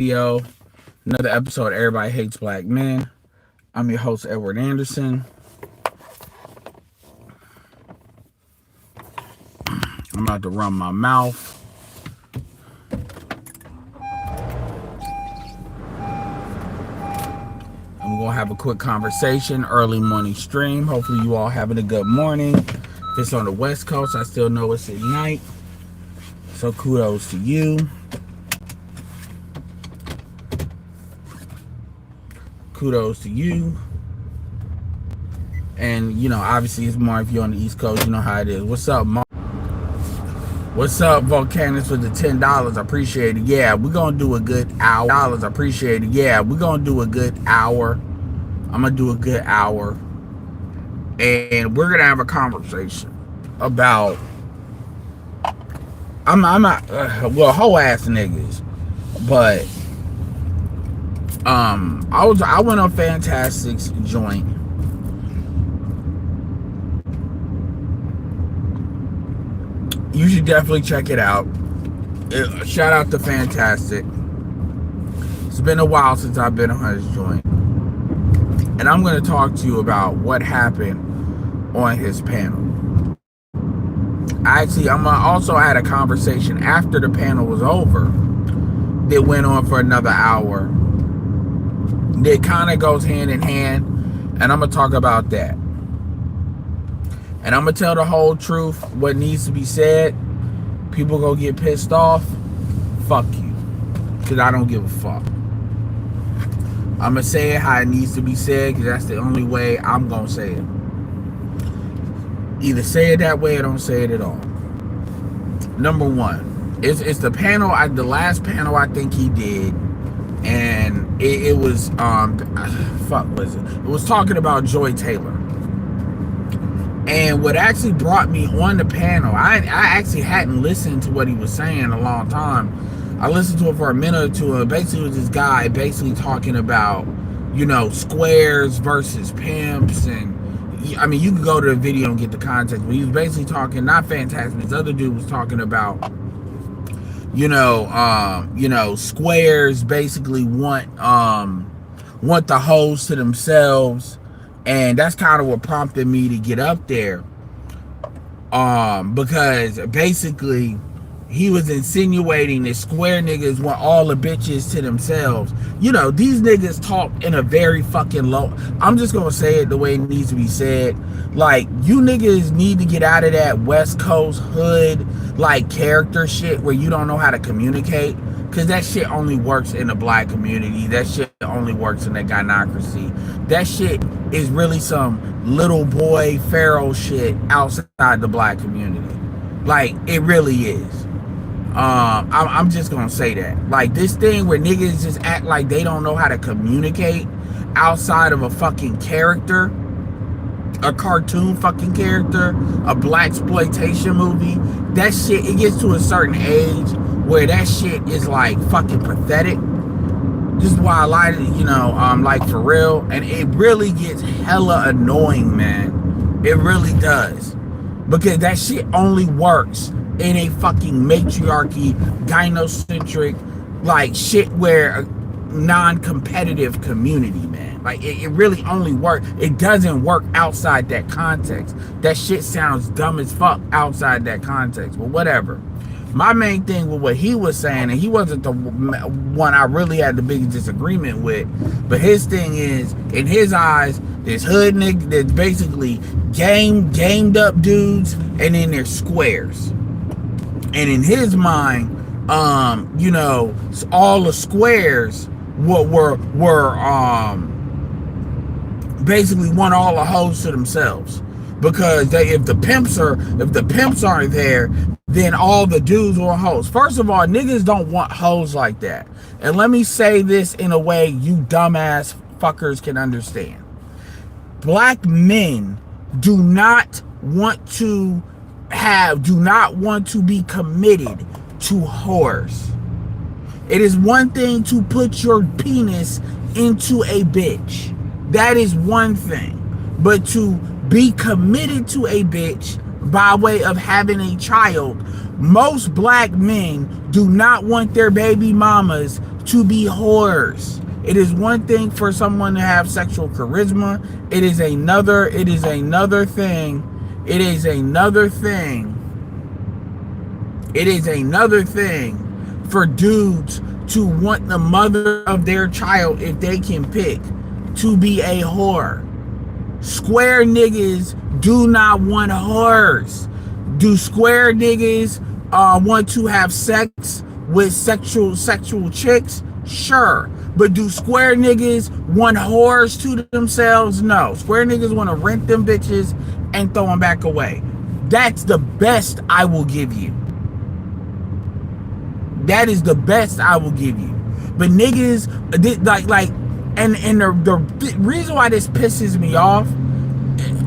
video. Another episode of Everybody Hates Black Men. I'm your host, Edward Anderson. I'm about to run my mouth. I'm going to have a quick conversation, early morning stream. Hopefully you all having a good morning. If it's on the West Coast, I still know it's at night. So kudos to you. Kudos to you. And, you know, obviously it's more if you're on the East Coast, you know how it is. What's up, Mark? What's up, Volcanus with the $10? I appreciate it. Yeah, we're going to do a good hour. I appreciate it. Yeah, we're going to do a good hour. I'm going to do a good hour. And we're going to have a conversation about, I'm not, well, whole ass niggas. But, I went on Fantastic's joint. You should definitely check it out. Shout out to Fantastic. It's been a while since I've been on his joint. And I'm going to talk to you about what happened on his panel. I'm also had a conversation after the panel was over that went on for another hour. That kind of goes hand in hand. And I'm going to talk about that. And I'm going to tell the whole truth, what needs to be said. People go get pissed off. Fuck you. Because I don't give a fuck. I'm going to say it how it needs to be said, because that's the only way I'm going to say it. Either say it that way or don't say it at all. Number one, it's the panel, the last panel I think he did. And it was, fuck was it? It was talking about Joy Taylor. And what actually brought me on the panel, I actually hadn't listened to what he was saying in a long time. I listened to it for a minute or two, and basically it was this guy basically talking about, you know, squares versus pimps. And I mean, you can go to the video and get the context, but he was basically talking, not Fantastic, this other dude was talking about, you know, squares basically want the hoes to themselves. And that's kind of what prompted me to get up there. Because basically he was insinuating that square niggas want all the bitches to themselves. You know, these niggas talk in a very fucking low. I'm just going to say it the way it needs to be said. Like, you niggas need to get out of that West Coast hood, like, character shit where you don't know how to communicate. Because that shit only works in the black community. That shit only works in the gynocracy. That shit is really some little boy pharaoh shit outside the black community. Like, it really is. I'm just gonna say that. Like, this thing where niggas just act like they don't know how to communicate outside of a fucking character, a cartoon fucking character, a blaxploitation movie. That shit, it gets to a certain age where that shit is like fucking pathetic. This is why I like it, you know, like for real. And it really gets hella annoying, man. It really does. Because that shit only works in a fucking matriarchy, gynocentric, like shit where non-competitive community, man. Like it really only works. It doesn't work outside that context. That shit sounds dumb as fuck outside that context. But whatever. My main thing with what he was saying, and he wasn't the one I really had the biggest disagreement with, but his thing is, in his eyes, there's hood niggas, there's basically gamed up dudes, and then there's squares. And in his mind, you know, all the squares were basically want all the hoes to themselves. Because if the pimps aren't there, then all the dudes want hoes. First of all, niggas don't want hoes like that. And let me say this in a way you dumbass fuckers can understand. Black men do not want to be committed to whores. It is one thing to put your penis into a bitch. That is one thing. But to be committed to a bitch by way of having a child, most black men do not want their baby mamas to be whores. It is one thing for someone to have sexual charisma. It is another thing. It is another thing for dudes to want the mother of their child, if they can pick, to be a whore. Square niggas do not want whores. Do square niggas want to have sex with sexual chicks? Sure. But do square niggas want whores to themselves? No. Square niggas want to rent them bitches and throw them back away. That's the best I will give you. That is the best I will give you. But niggas, and the reason why this pisses me off,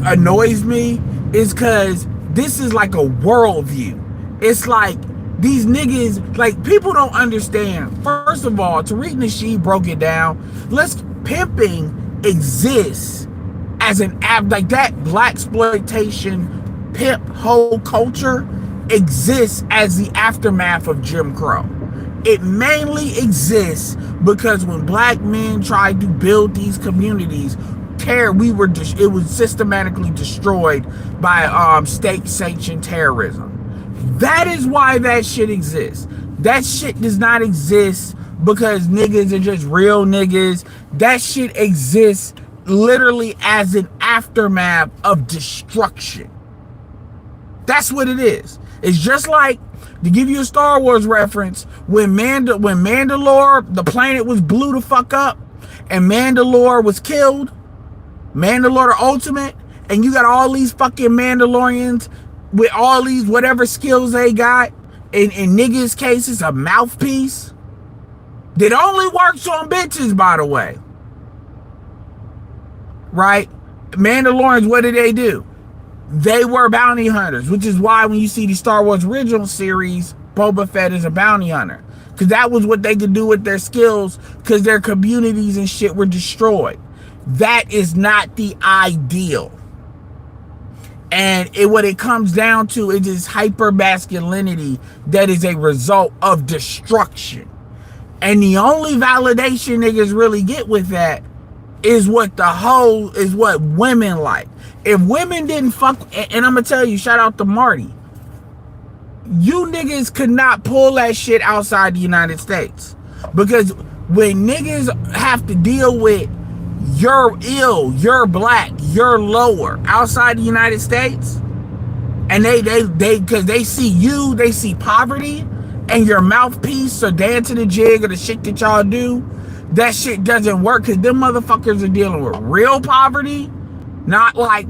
annoys me, is because this is like a worldview. It's like these niggas, like, people don't understand. First of all, Tariq Nasheed broke it down. Pimping exists as an app, like that blaxploitation pimp whole culture exists as the aftermath of Jim Crow. It mainly exists because when black men tried to build these communities, it was systematically destroyed by state-sanctioned terrorism. That is why that shit exists. That shit does not exist because niggas are just real niggas. That shit exists literally as an aftermath of destruction. That's what it is. It's just like, to give you a Star Wars reference, when Mandalore, the planet was blew the fuck up, and Mandalore was killed, Mandalore the Ultimate, and you got all these fucking Mandalorians with all these whatever skills they got, in niggas' cases, a mouthpiece that only works on bitches, by the way. Right? Mandalorians, what did they do? They were bounty hunters, which is why when you see the Star Wars original series, Boba Fett is a bounty hunter. Because that was what they could do with their skills, because their communities and shit were destroyed. That is not the ideal. And what it comes down to is this hyper masculinity that is a result of destruction. And the only validation niggas really get with that is what women like. If women didn't fuck, and I'm gonna tell you, shout out to Marty, you niggas could not pull that shit outside the United States. Because when niggas have to deal with you're ill, you're black, you're lower outside the United States, and they because they see you, they see poverty and your mouthpiece or dancing the jig or the shit that y'all do, that shit doesn't work, because them motherfuckers are dealing with real poverty, not like,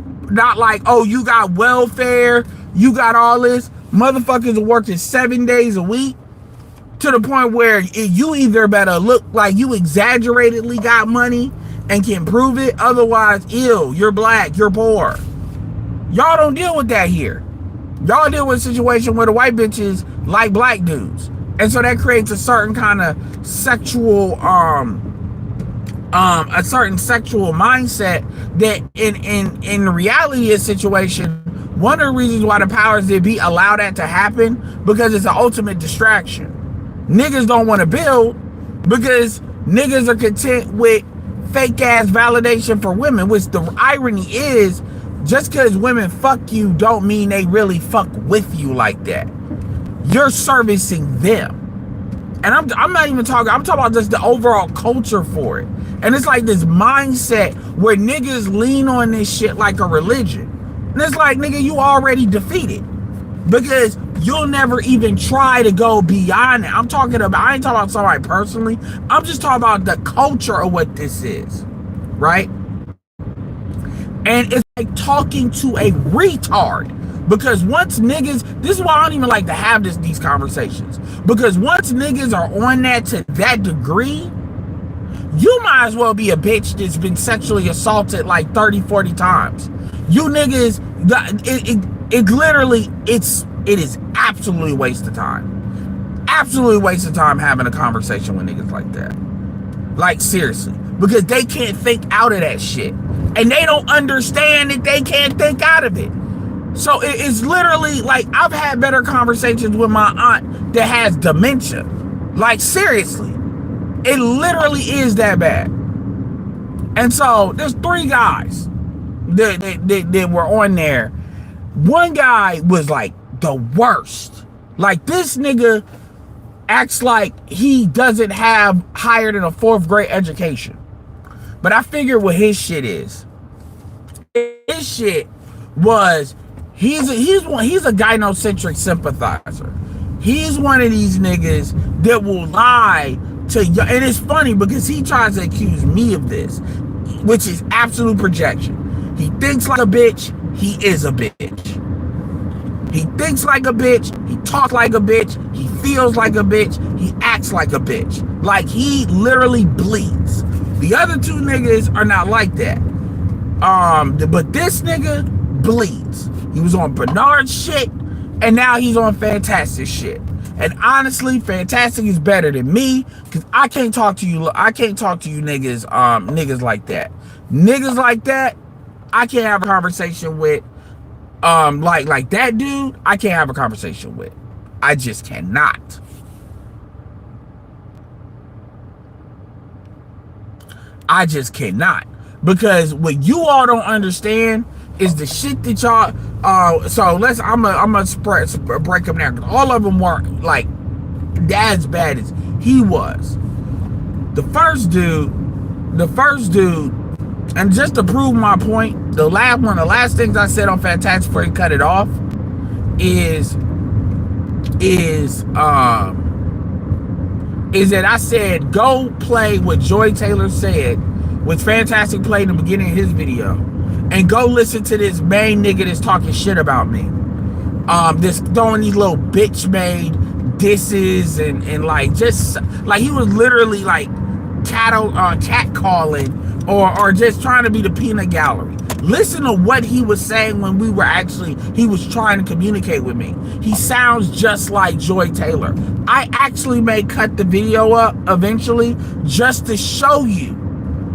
oh, you got welfare, you got all this. Motherfuckers are working 7 days a week, to the point where you either better look like you exaggeratedly got money and can prove it, otherwise, you're black, you're poor. Y'all don't deal with that here. Y'all deal with a situation where the white bitches like black dudes, and so that creates a certain kind of sexual mindset that in the reality of the situation, one of the reasons why the powers that be allow that to happen, because it's an ultimate distraction. Niggas don't want to build because niggas are content with fake ass validation for women, which the irony is, just because women fuck you don't mean they really fuck with you like that. You're servicing them. And I'm not even talking, I'm talking about just the overall culture for it. And it's like this mindset where niggas lean on this shit like a religion. And it's like, nigga, you already defeated, because you'll never even try to go beyond it. I ain't talking about somebody personally. I'm just talking about the culture of what this is, right? And it's like talking to a retard. Because once niggas, this is why I don't even like to have these conversations. Because once niggas are on that to that degree, you might as well be a bitch that's been sexually assaulted like 30, 40 times. You niggas, it is absolutely a waste of time. Absolutely waste of time having a conversation with niggas like that. Like, seriously. Because they can't think out of that shit. And they don't understand that they can't think out of it. So it's literally like, I've had better conversations with my aunt that has dementia. Like, seriously. It literally is that bad. And so there's 3 guys that were on there. One guy was like the worst. Like, this nigga acts like he doesn't have higher than a 4th grade education. But I figured what his shit is. His shit was he's a gynocentric sympathizer. He's one of these niggas that will lie to you. And it's funny because he tries to accuse me of this, which is absolute projection. He thinks like a bitch. He is a bitch. He thinks like a bitch. He talks like a bitch. He feels like a bitch. He acts like a bitch. Like, he literally bleeds. The other 2 niggas are not like that. But this nigga bleeds. He was on Bernard's shit, and now he's on Fantastic shit. And honestly, Fantastic is better than me, because I can't talk to you niggas, niggas like that. Niggas like that, I can't have a conversation with. Like that dude, I can't have a conversation with. I just cannot. I just cannot. Because what you all don't understand is the shit that y'all, so I'm gonna break them down. All of them weren't like as bad as he was. The first dude, and just to prove my point, the last things I said on Fantastic before he cut it off is that I said, go play what Joy Taylor said, which Fantastic played in the beginning of his video, and go listen to this main nigga that's talking shit about me. This throwing these little bitch made disses and like, just like, he was literally like cat calling or just trying to be the peanut gallery. Listen to what he was saying when he was trying to communicate with me. He sounds just like Joy Taylor. I actually may cut the video up eventually just to show you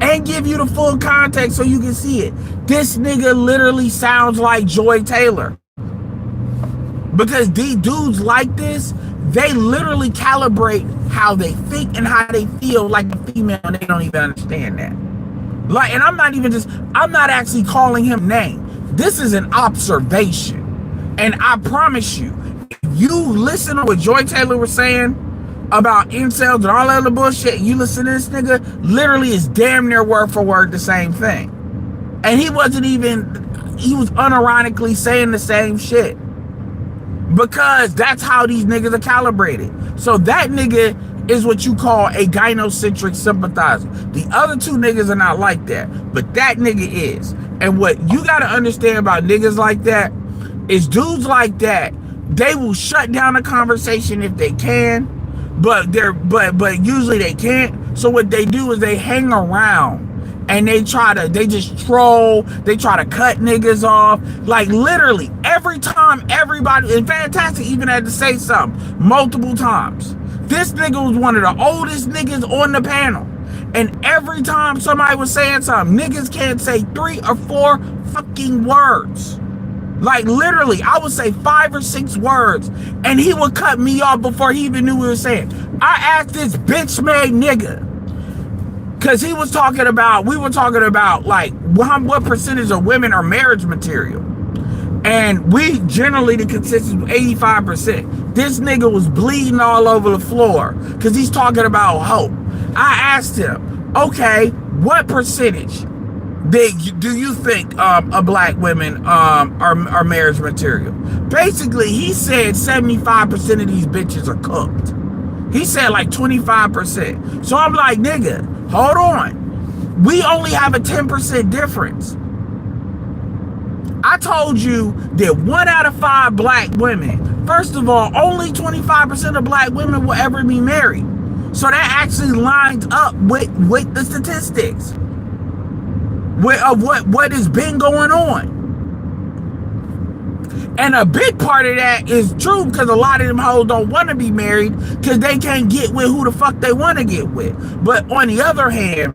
and give you the full context so you can see it. This nigga literally sounds like Joy Taylor. Because these dudes like this, they literally calibrate how they think and how they feel like a female, and they don't even understand that. Like, and I'm not actually calling him name. This is an observation. And I promise you, if you listen to what Joy Taylor was saying about incels and all that other bullshit, you listen to this nigga, literally is damn near word for word the same thing. And he was unironically saying the same shit. Because that's how these niggas are calibrated. So that nigga is what you call a gynocentric sympathizer. The other 2 niggas are not like that, but that nigga is. And what you gotta understand about niggas like that is dudes like that, they will shut down a conversation if they can, but usually they can't. So what they do is they hang around and they just troll, they try to cut niggas off. Like, literally every time everybody, and Fantastic even had to say something multiple times. This nigga was one of the oldest niggas on the panel. And every time somebody was saying something, niggas can't say 3 or 4 fucking words. Like, literally, I would say 5 or 6 words, and he would cut me off before he even knew what he was saying. I asked this bitch-made nigga, because we were talking about, like, what percentage of women are marriage material. And we generally, the consensus was 85%. This nigga was bleeding all over the floor because he's talking about hope. I asked him, okay, what percentage do you think of black women are marriage material? Basically, he said 75% of these bitches are cooked. He said like 25%. So I'm like, nigga, hold on. We only have a 10% difference. I told you that 1 out of 5 black women, first of all, only 25% of black women will ever be married. So that actually lines up with the statistics of what has been going on. And a big part of that is true because a lot of them hoes don't want to be married because they can't get with who the fuck they want to get with. But on the other hand,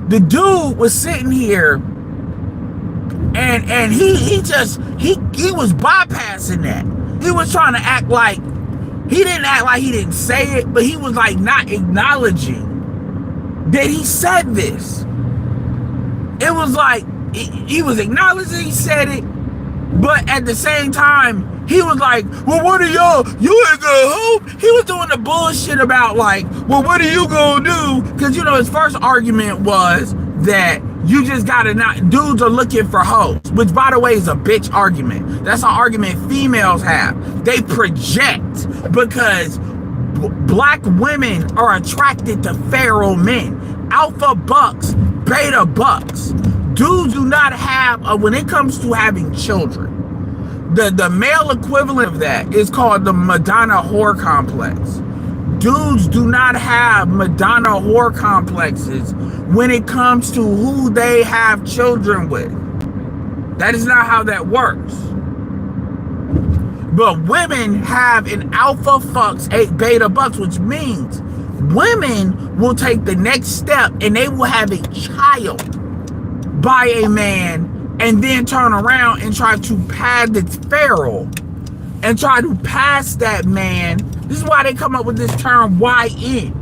the dude was sitting here and he was bypassing that. He was trying to act like He didn't act like he didn't say it, but he was like not acknowledging that he said this. It was like he was acknowledging he said it, but at the same time, he was like, well, what are y'all, you ain't gonna hope? He was doing the bullshit about like, well, what are you gonna do? Because, you know, his first argument was that you just gotta not, dudes are looking for hoes, which by the way is a bitch argument. That's an argument females have. They project because black women are attracted to feral men. Alpha bucks, beta bucks. Dudes do not have, when it comes to having children, the male equivalent of that is called the Madonna whore complex. Dudes do not have Madonna whore complexes when it comes to who they have children with. That is not how that works. But women have an alpha fucks, 8 beta bucks, which means women will take the next step and they will have a child by a man and then turn around and try to pad its feral and try to pass that man. This is why they come up with this term YN.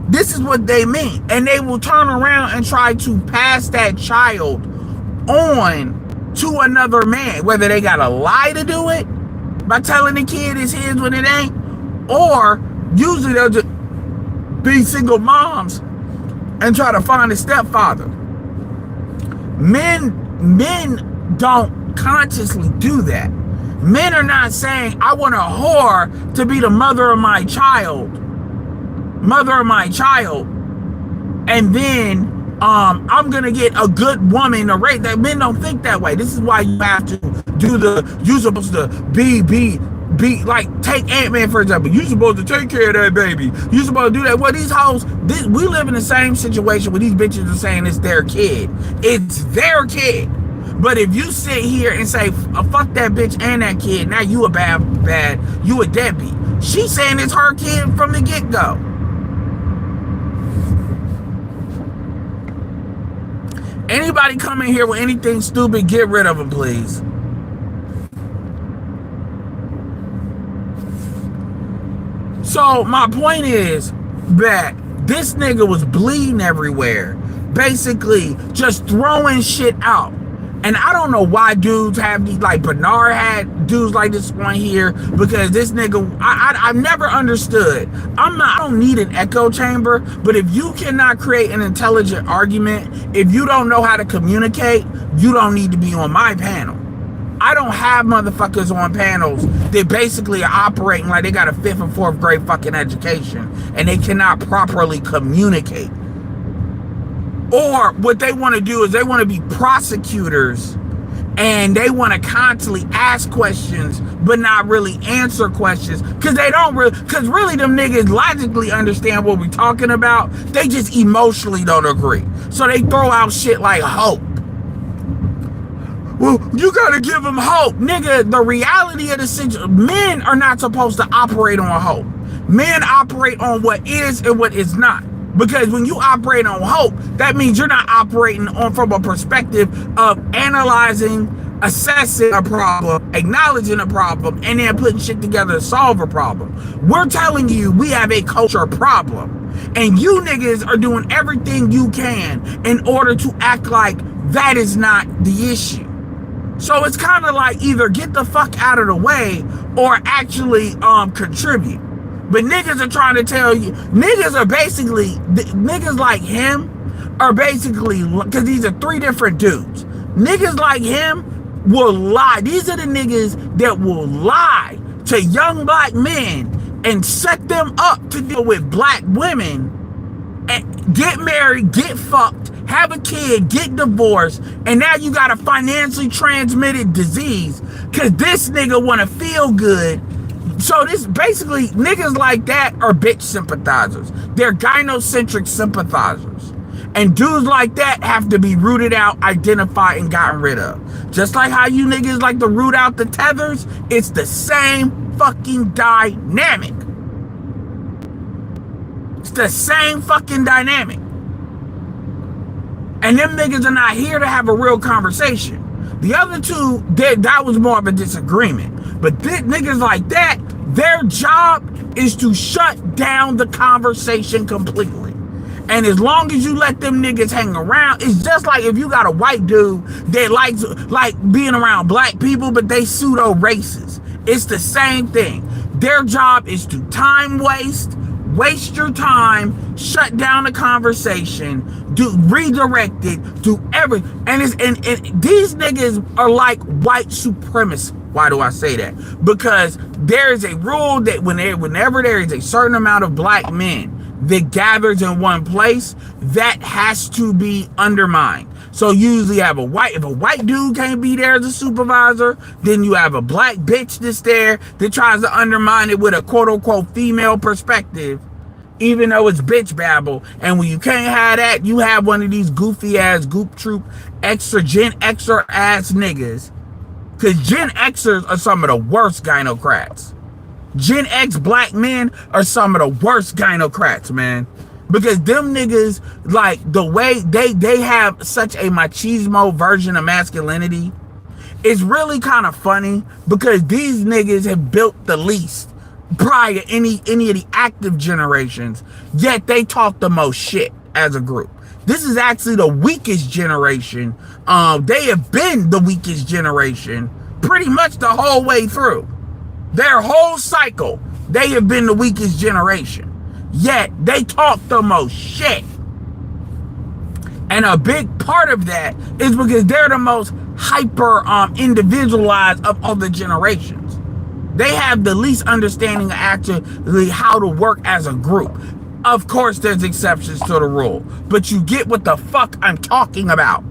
This is what they mean. And they will turn around and try to pass that child on to another man, whether they gotta lie to do it by telling the kid it's his when it ain't, or usually they'll just be single moms and try to find a stepfather. Men don't consciously do that. Men are not saying, I want a whore to be the mother of my child, and then I'm gonna get a good woman to raise that. Men don't think that way. This is why you have to do you're supposed to be like, take Ant-Man for example. You're supposed to take care of that baby. You're supposed to do that. Well, these hoes, we live in the same situation where these bitches are saying it's their kid. It's their kid. But if you sit here and say, fuck that bitch and that kid, now you a bad, you a deadbeat. She's saying it's her kid from the get-go. Anybody come in here with anything stupid, get rid of them, please. So my point is that this nigga was bleeding everywhere, basically just throwing shit out. And I don't know why dudes have these, like Bernard had dudes like this one here, because this nigga, I've never understood. I don't need an echo chamber, but if you cannot create an intelligent argument, if you don't know how to communicate, you don't need to be on my panel. I don't have motherfuckers on panels that basically are operating like they got a 5th and 4th grade fucking education and they cannot properly communicate. Or what they want to do is they want to be prosecutors and they want to constantly ask questions but not really answer questions because they don't really, because really them niggas logically understand what we're talking about. They just emotionally don't agree. So they throw out shit like hope. Well, you gotta give them hope. Nigga, the reality of the situation, men are not supposed to operate on hope. Men operate on what is and what is not. Because when you operate on hope, that means you're not operating on from a perspective of analyzing, assessing a problem, acknowledging a problem, and then putting shit together to solve a problem. We're telling you we have a culture problem. And you niggas are doing everything you can in order to act like that is not the issue. So it's kind of like either get the fuck out of the way or actually contribute. But niggas are trying to tell you, niggas are basically, niggas like him are basically, because these are 3 different dudes. Niggas like him will lie. These are the niggas that will lie to young black men and set them up to deal with black women and get married, get fucked, have a kid, get divorced, and now you got a financially transmitted disease because this nigga want to feel good. So this basically, niggas like that are bitch sympathizers. They're gynocentric sympathizers. And dudes like that have to be rooted out, identified, and gotten rid of. Just like how you niggas like to root out the tethers, it's the same fucking dynamic. It's the same fucking dynamic. And them niggas are not here to have a real conversation. The other two, that was more of a disagreement. But niggas like that, Their job is to shut down the conversation completely. And as long as you let them niggas hang around, it's just like if you got a white dude that likes like being around black people, but they pseudo racist. It's the same thing. Their job is to waste your time, shut down the conversation, redirect it, do everything. And these niggas are like white supremacists. Why do I say that? Because there is a rule that whenever there is a certain amount of black men that gathers in one place, that has to be undermined. So usually if a white dude can't be there as a supervisor, then you have a black bitch that's there that tries to undermine it with a quote unquote female perspective, even though it's bitch babble. And when you can't have that, you have one of these goofy ass goop troop extra Gen Xer ass niggas. Cause Gen Xers are some of the worst gynocrats. Gen X black men are some of the worst gynocrats, man. Because them niggas, like, the way they have such a machismo version of masculinity, it's really kind of funny because these niggas have built the least prior any of the active generations, yet they talk the most shit as a group. This is actually the weakest generation. They have been the weakest generation pretty much the whole way through. Their whole cycle, they have been the weakest generation. Yet, they talk the most shit. And a big part of that is because they're the most hyper individualized of all the generations. They have the least understanding of actually how to work as a group. Of course, there's exceptions to the rule, but you get what the fuck I'm talking about.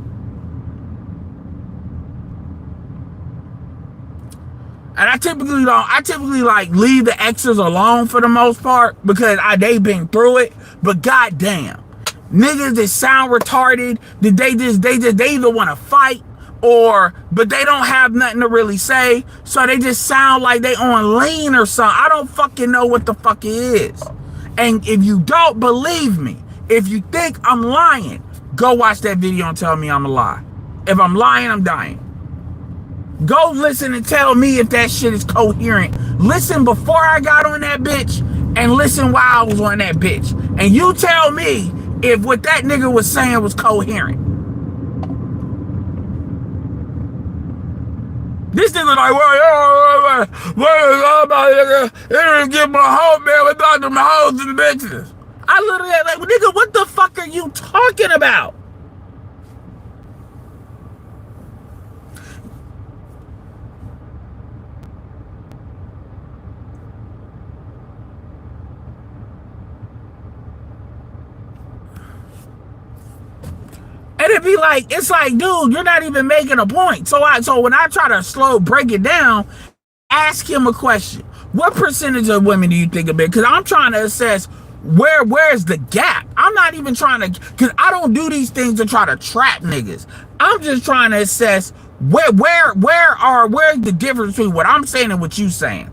And I typically like leave the Xers alone for the most part because they've been through it. But goddamn, niggas that sound retarded, that they either want to fight but they don't have nothing to really say, so they just sound like they on lean or something. I don't fucking know what the fuck it is. And if you don't believe me, if you think I'm lying, go watch that video and tell me I'm a lie. If I'm lying, I'm dying. Go listen and tell me if that shit is coherent. Listen before I got on that bitch and listen while I was on that bitch. And you tell me if what that nigga was saying was coherent. This nigga like, it didn't get my hope, man, without them hoes and bitches. I literally like, nigga, what the fuck are you talking about? And it'd be like, it's like, dude, you're not even making a point. So when I try to break it down, ask him a question. What percentage of women do you think of it? Because I'm trying to assess where's the gap. I'm not even trying to, because I don't do these things to try to trap niggas. I'm just trying to assess where's the difference between what I'm saying and what you saying.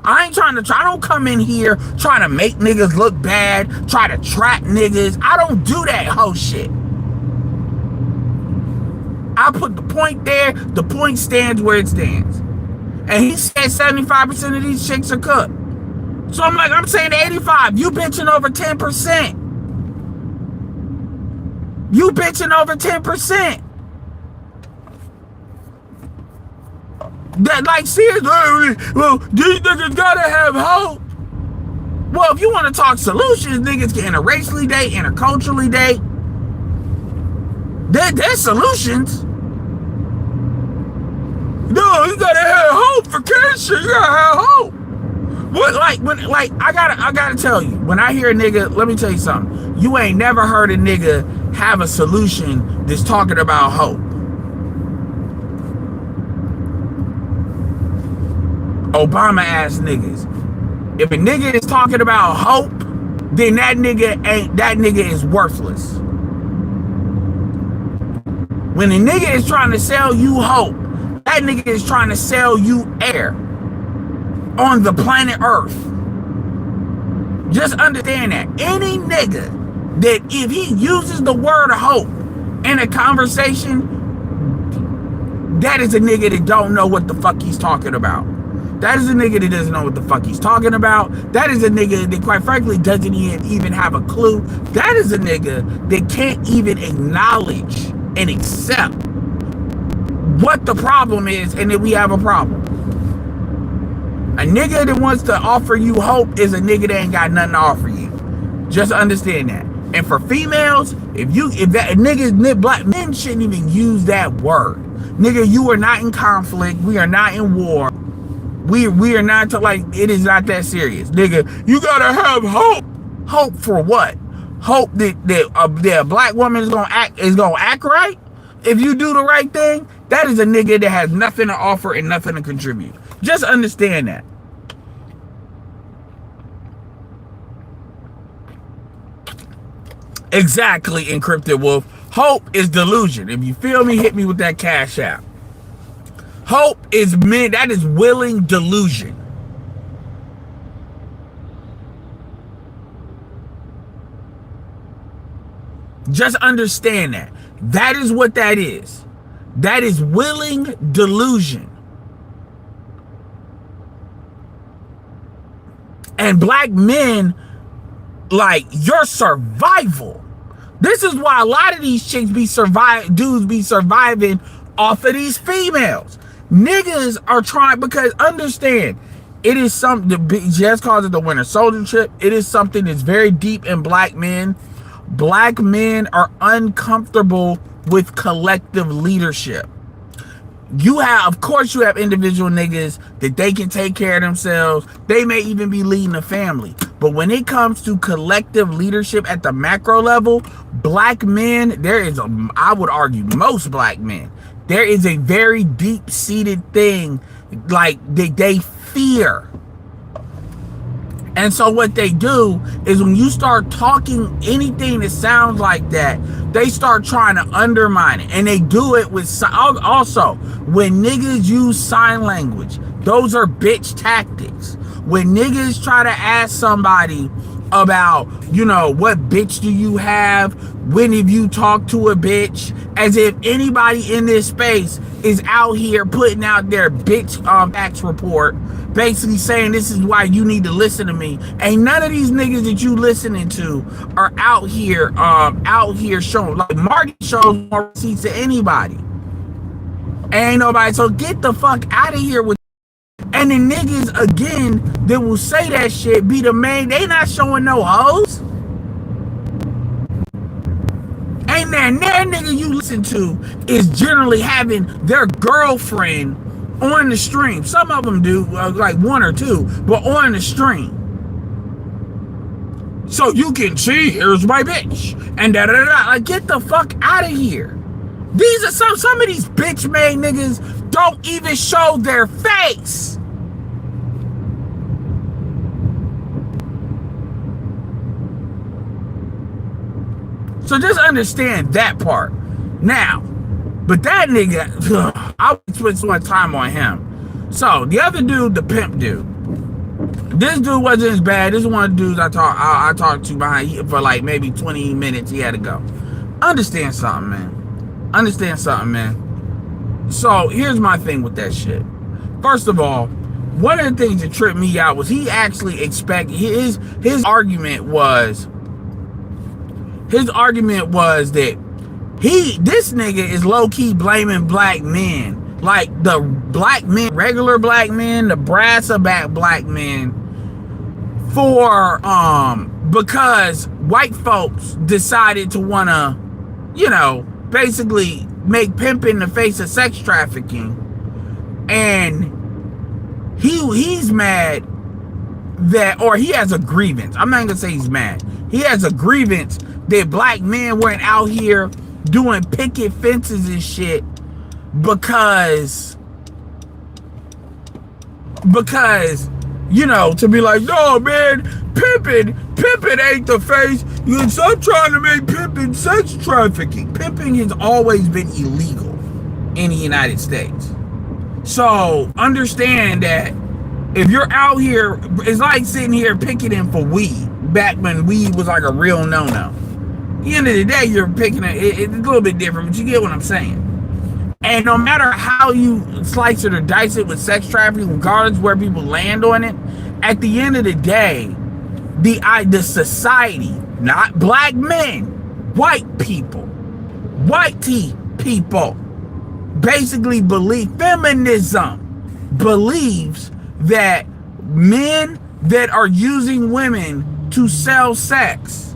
I don't come in here trying to make niggas look bad, try to trap niggas. I don't do that whole shit. I put the point there, the point stands where it stands. And he said 75% of these chicks are cooked. So I'm saying 85. You bitching over 10%. You bitching over 10%. That, like, seriously, well, these niggas gotta have hope. Well, if you want to talk solutions, niggas can interracially date, interculturally date. There's solutions. No, you gotta have hope for cancer. You gotta have hope. What, I gotta tell you, when I hear a nigga, let me tell you something. You ain't never heard a nigga have a solution that's talking about hope. Obama ass niggas. If a nigga is talking about hope, then that nigga is worthless. When a nigga is trying to sell you hope, that nigga is trying to sell you air on the planet Earth. Just understand that. Any nigga that if he uses the word hope in a conversation, that is a nigga that don't know what the fuck he's talking about. That is a nigga that doesn't know what the fuck he's talking about. That is a nigga that, quite frankly, doesn't even have a clue. That is a nigga that can't even acknowledge and accept what the problem is and that we have a problem. A nigga that wants to offer you hope is a nigga that ain't got nothing to offer you. Just understand that. And for females, if that niggas, black men shouldn't even use that word. Nigga, you are not in conflict. We are not in war. We are not it is not that serious. Nigga, you gotta have hope. Hope for what? Hope that a black woman is gonna act right? If you do the right thing, that is a nigga that has nothing to offer and nothing to contribute. Just understand that. Exactly, Encrypted Wolf. Hope is delusion. If you feel me, hit me with that cash app. Hope is that is willing delusion. Just understand that. That is what that is. That is willing delusion. And black men, like, your survival. This is why a lot of these chicks dudes be surviving off of these females. Niggas are trying, because understand, it is something, Jess calls it the winter soldier trip. It is something that's very deep in black men. Black men are uncomfortable with collective leadership. Of course you have individual niggas that they can take care of themselves. They may even be leading a family. But when it comes to collective leadership at the macro level, black men, I would argue most black men, there is a very deep-seated thing like they fear. And so what they do is when you start talking anything that sounds like that, they start trying to undermine it. And they do it with, also, when niggas use sign language, those are bitch tactics. When niggas try to ask somebody about, what bitch do you have? When have you talked to a bitch? As if anybody in this space is out here putting out their bitch tax report, basically saying this is why you need to listen to me. Ain't none of these niggas that you listening to are out here showing, like, Marty shows more receipts than anybody. Ain't nobody. So get the fuck out of here with. And the niggas, again, that will say that shit be the main. They not showing no hoes. Ain't that nigga you listen to is generally having their girlfriend on the stream. Some of them do, like one or two, but on the stream. So you can see, here's my bitch. And da-da-da-da. Like, get the fuck out of here. These are some of these bitch-made niggas don't even show their face. So just understand that part. Now, but that nigga, I would spend so much time on him. So the other dude, the pimp dude, this dude wasn't as bad. This is one of the dudes I talked to behind for like maybe 20 minutes. He had to go. Understand something, man. So here's my thing with that shit. First of all, one of the things that tripped me out was he actually expected his argument was that this nigga is low-key blaming black men, like the black men, regular black men, the brasser-back black men, for because white folks decided to wanna, basically make pimping the face of sex trafficking, and he's mad that, or he has a grievance. I'm not gonna say he's mad. He has a grievance that black men weren't out here doing picket fences and shit because to be like, no man, pimping ain't the face. You stop trying to make pimping sex trafficking. Pimping has always been illegal in the United States. So understand that if you're out here, it's like sitting here picketing for weed back when weed was like a real no-no. At the end of the day, you're picking it's a little bit different, but you get what I'm saying. And no matter how you slice it or dice it with sex trafficking, regardless where people land on it, at the end of the day, the society, not black men, white people, white people, basically feminism believes that men that are using women to sell sex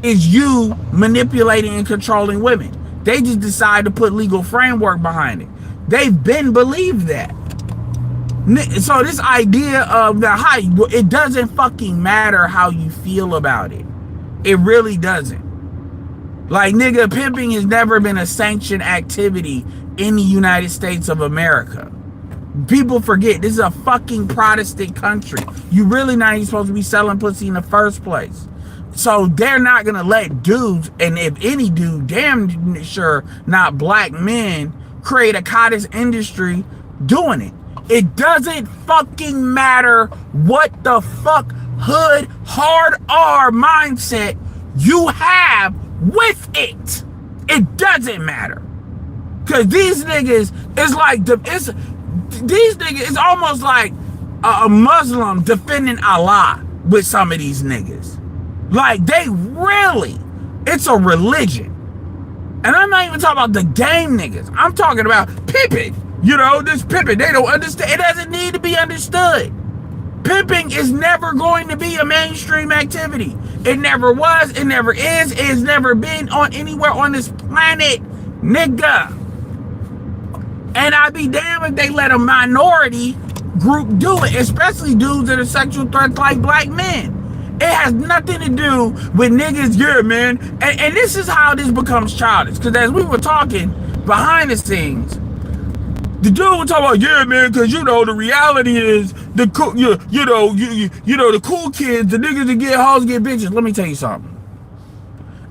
is you manipulating and controlling women. They just decide to put legal framework behind it. They've been believed that. So this idea of the height, it doesn't fucking matter how you feel about it. It really doesn't. Like, nigga, pimping has never been a sanctioned activity in the United States of America. People forget, this is a fucking Protestant country. You really not even supposed to be selling pussy in the first place. So they're not gonna let dudes, and if any dude, damn sure not black men, create a cottage industry doing it. It doesn't fucking matter what the fuck hood hard R mindset you have with it. It doesn't matter. Cause these niggas is like these niggas, it's almost like a Muslim defending Allah with some of these niggas. Like, they really, it's a religion. And I'm not even talking about the game niggas. I'm talking about pimping. You know, this pimping, they don't understand. It doesn't need to be understood. Pimping is never going to be a mainstream activity. It never was, it never is, it's never been on anywhere on this planet, nigga. And I'd be damned if they let a minority group do it, especially dudes that are sexual threats like black men. It has nothing to do with niggas, yeah, man. And this is how this becomes childish. Because as we were talking behind the scenes, the dude was talking about, yeah, man, because, you know, the reality is, the cool, you know, the cool kids, the niggas that get hoes get bitches. Let me tell you something.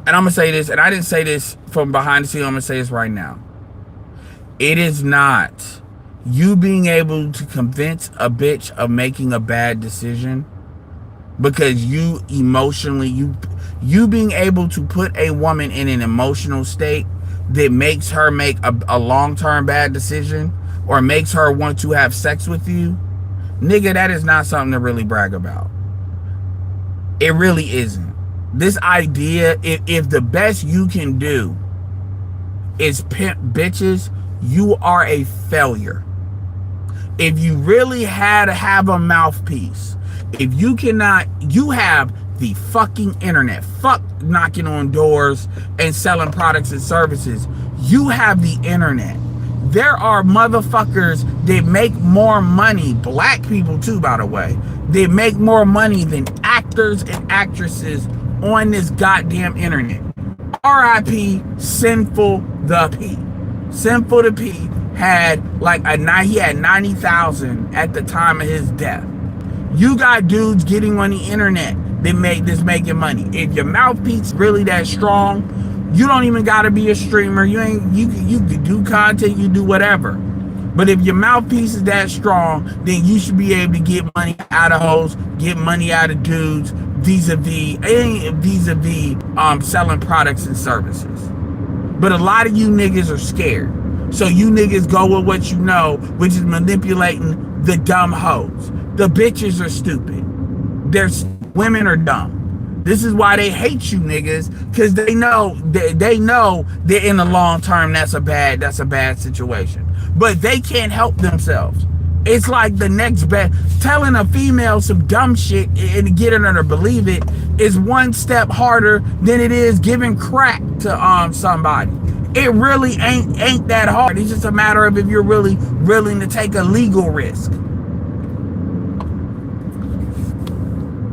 And I'm going to say this, and I didn't say this from behind the scenes, I'm going to say this right now. It is not you being able to convince a bitch of making a bad decision because you emotionally, you being able to put a woman in an emotional state that makes her make a long-term bad decision or makes her want to have sex with you, nigga, that is not something to really brag about. It really isn't. This idea, if the best you can do is pimp bitches, you are a failure. If you really had to have a mouthpiece, if you cannot, you have the fucking internet. Fuck knocking on doors and selling products and services. You have the internet. There are motherfuckers that make more money, black people too, by the way, they make more money than actors and actresses on this goddamn internet. R.I.P. Sinful the P. Sinful the P had like he had 90,000 at the time of his death. You got dudes getting on the internet that making money. If your mouthpiece really that strong, you don't even gotta be a streamer. You can do content, you do whatever. But if your mouthpiece is that strong, then you should be able to get money out of hoes, get money out of dudes, vis-a-vis selling products and services. But a lot of you niggas are scared. So you niggas go with what you know, which is manipulating the dumb hoes. The bitches are stupid. Women are dumb. This is why they hate you niggas, because they know that in the long term that's a bad situation. But they can't help themselves. It's like the next best. Telling a female some dumb shit and getting her to believe it is one step harder than it is giving crack to somebody. It really ain't that hard. It's just a matter of if you're really willing to take a legal risk.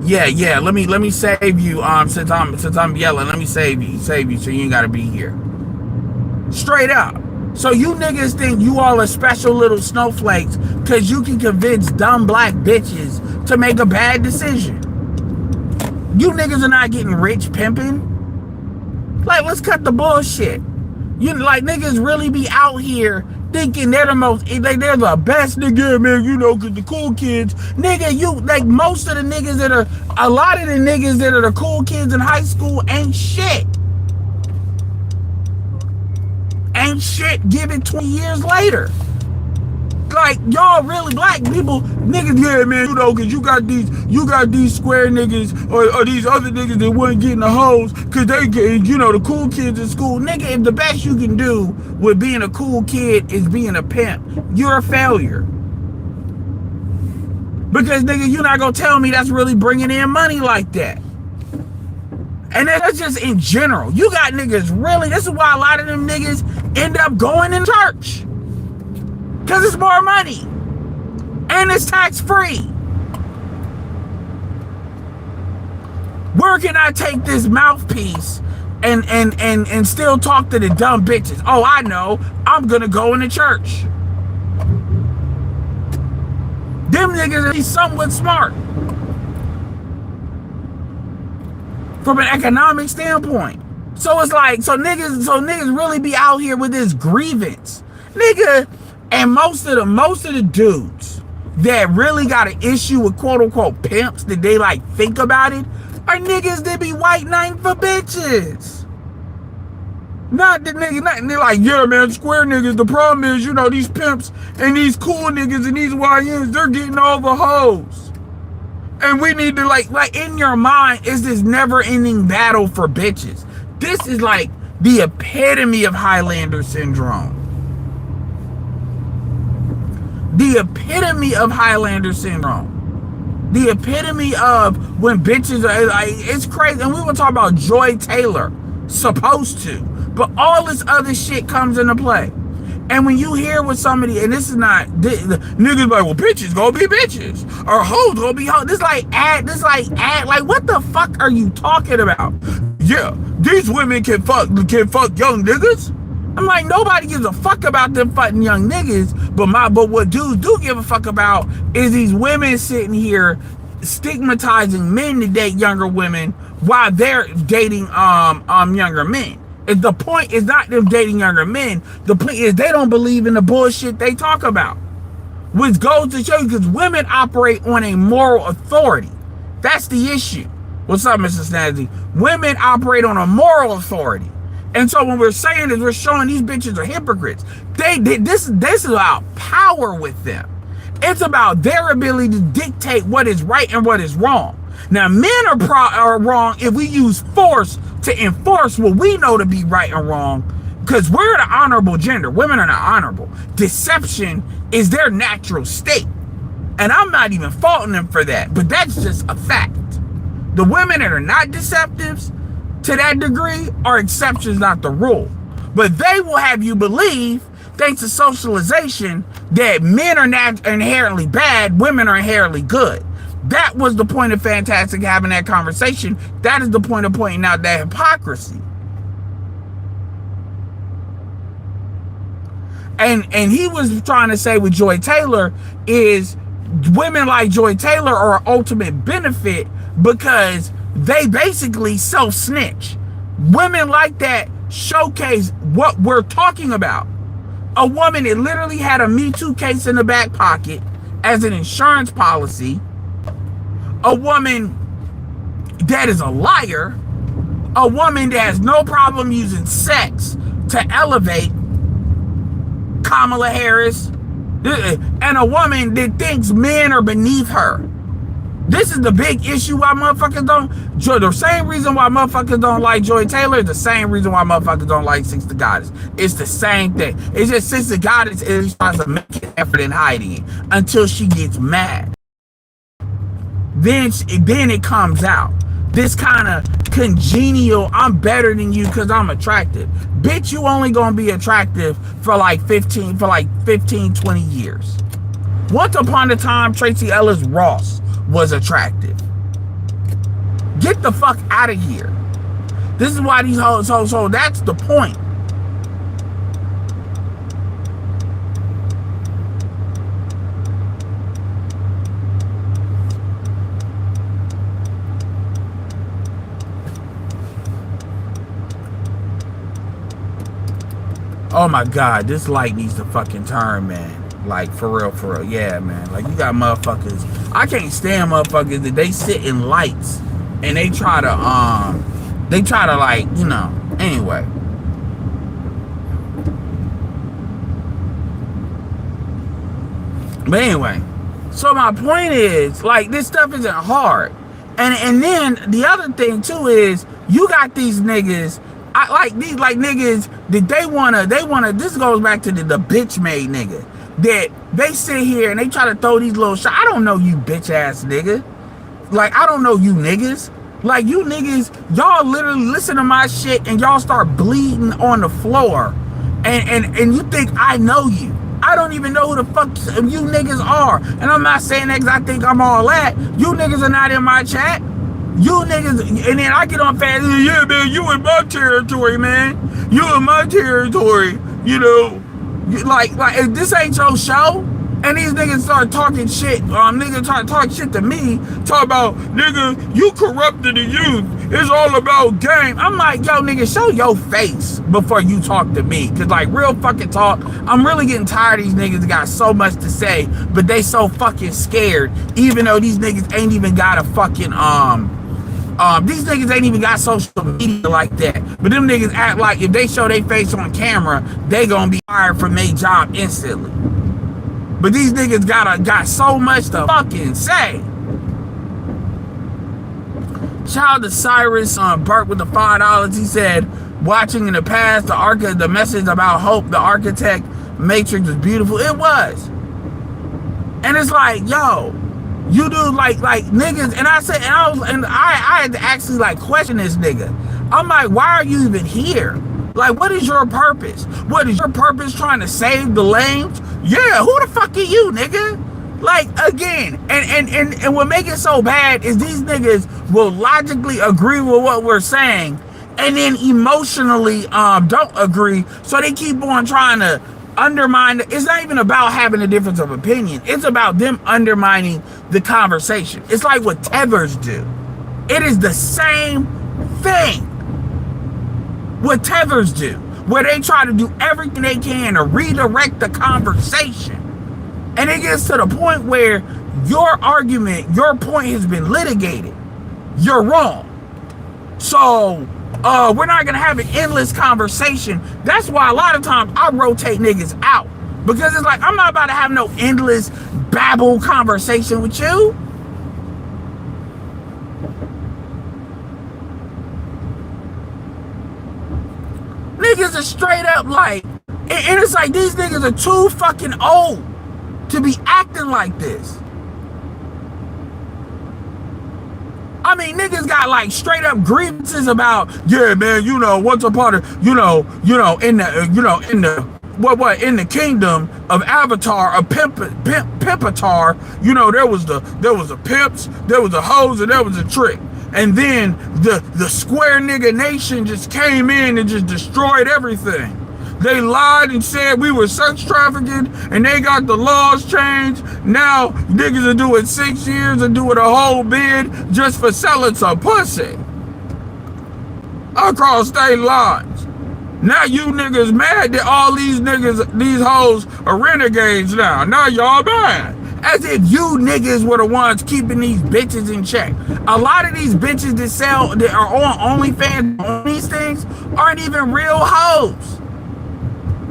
Yeah. Let me save you. Since I'm yelling, let me save you, so you ain't gotta be here. Straight up. So you niggas think you all are special little snowflakes because you can convince dumb black bitches to make a bad decision. You niggas are not getting rich pimping. Like, let's cut the bullshit. You like niggas really be out here thinking they're the best nigga, man, you know, cause the cool kids, nigga, you like most of the niggas a lot of the niggas that are the cool kids in high school ain't shit. same shit given 20 years later. Like, y'all really black people, niggas, yeah, man, you know, cause you got these square niggas or these other niggas that wasn't getting the hoes cause they get, you know, the cool kids in school. Nigga, if the best you can do with being a cool kid is being a pimp, you're a failure. Because, nigga, you're not gonna tell me that's really bringing in money like that. And that's just in general. You got niggas really, this is why a lot of them niggas end up going in church. Because it's more money. And it's tax-free. Where can I take this mouthpiece and still talk to the dumb bitches? Oh, I know. I'm going to go into church. Them niggas are somewhat smart. From an economic standpoint. So it's like, so niggas really be out here with this grievance. Nigga, and most of the dudes that really got an issue with quote unquote pimps that they like think about it are niggas that be white knighting for bitches. Not the niggas, not they're like, yeah, man, square niggas. The problem is, you know, these pimps and these cool niggas and these YNs, they're getting all the hoes. And we need to like in your mind is this never ending battle for bitches. This is like the epitome of Highlander syndrome. The epitome of Highlander syndrome. The epitome of when bitches are like, it's crazy. And we were talking about Joy Taylor, supposed to, but all this other shit comes into play. And when you hear with somebody, and this is not, the niggas like, well, bitches gonna be bitches, or hoes gonna be hoes. This like, what the fuck are you talking about? Yeah, these women can fuck young niggas. I'm like, nobody gives a fuck about them fucking young niggas, but what dudes do give a fuck about is these women sitting here stigmatizing men to date younger women while they're dating younger men. And the point is not them dating younger men. The point is they don't believe in the bullshit they talk about. Which goes to show you, because women operate on a moral authority. That's the issue. What's up, Mr. Snazzy? Women operate on a moral authority. And so when we're saying is we're showing these bitches are hypocrites. This is about power with them. It's about their ability to dictate what is right and what is wrong. Now, men are wrong if we use force to enforce what we know to be right and wrong, because we're the honorable gender. Women are not honorable. Deception is their natural state. And I'm not even faulting them for that, but that's just a fact. The women that are not deceptives to that degree are exceptions, not the rule. But they will have you believe, thanks to socialization, that men are not inherently bad, women are inherently good. That was the point of Fantastic having that conversation. That is the point of pointing out that hypocrisy. And he was trying to say with Joy Taylor is women like Joy Taylor are an ultimate benefit because they basically self-snitch. Women like that showcase what we're talking about. A woman that literally had a Me Too case in the back pocket as an insurance policy. A woman that is a liar. A woman that has no problem using sex to elevate Kamala Harris. And a woman that thinks men are beneath her. This is the big issue why motherfuckers don't. The same reason why motherfuckers don't like Joy Taylor is the same reason why motherfuckers don't like Six the Goddess. It's the same thing. It's just Six the Goddess is trying to make an effort in hiding it until she gets mad. Then it comes out. This kind of congenial, I'm better than you because I'm attractive. Bitch, you only gonna be attractive for like 15, 20 years. Once upon a time, Tracy Ellis Ross was attractive. Get the fuck out of here. This is why these hoes, so that's the point. Oh my God, this light needs to fucking turn, man. Like, for real. Yeah, man. Like, you got motherfuckers. I can't stand motherfuckers that they sit in lights and they try to, like, you know, anyway. But anyway, so my point is, like, this stuff isn't hard. And then the other thing too is you got these niggas, these niggas that they wanna this goes back to the bitch made nigga. That they sit here and they try to throw these little shots. I don't know you bitch ass nigga. Like, I don't know you niggas. Like, you niggas, y'all literally listen to my shit and y'all start bleeding on the floor. And you think I know you. I don't even know who the fuck you niggas are. And I'm not saying that because I think I'm all that. You niggas are not in my chat. You niggas, and then I get on fast, yeah, man, you in my territory, man. You in my territory, you know. Like, if this ain't your show, and these niggas start talking shit, niggas start talking shit to me, talk about, nigga, you corrupted the youth. It's all about game. I'm like, yo, nigga, show your face before you talk to me. Cause like, real fucking talk, I'm really getting tired of these niggas that got so much to say, but they so fucking scared, even though these niggas ain't even got a fucking, these niggas ain't even got social media like that. But them niggas act like if they show their face on camera, they gonna be fired from their job instantly. But these niggas got so much to fucking say. Shout out to Cyrus Burke with the $5. He said, watching in the past, the message about hope, the architect matrix was beautiful. It was. And it's like, yo, you do like niggas, and I said, I had to actually like question this nigga. I'm like, why are you even here? Like, what is your purpose? What is your purpose, trying to save the lanes? Yeah, who the fuck are you, nigga? Like, again, and what makes it so bad is these niggas will logically agree with what we're saying and then emotionally don't agree, so they keep on trying to undermine. It's not even about having a difference of opinion. It's about them undermining the conversation. It's like what tethers do. It is the same thing. What tethers do, where they try to do everything they can to redirect the conversation. And it gets to the point where your argument, your point has been litigated. You're wrong. So we're not gonna have an endless conversation. That's why a lot of times I rotate niggas out, because it's like, I'm not about to have no endless babble conversation with you. Niggas are straight up like, and it's like these niggas are too fucking old to be acting like this. I mean, niggas got like straight up grievances about, yeah, man, you know, once upon a, in the kingdom of Avatar, of Pimpatar, you know, there was the pimps, there was the hoes, and there was a trick. And then the square nigga nation just came in and just destroyed everything. They lied and said we were sex trafficking, and they got the laws changed. Now niggas are doing 6 years and doing a whole bid just for selling some pussy across state lines. Now you niggas mad that all these niggas, these hoes are renegades now. Now y'all mad. As if you niggas were the ones keeping these bitches in check. A lot of these bitches that are on OnlyFans on these things aren't even real hoes.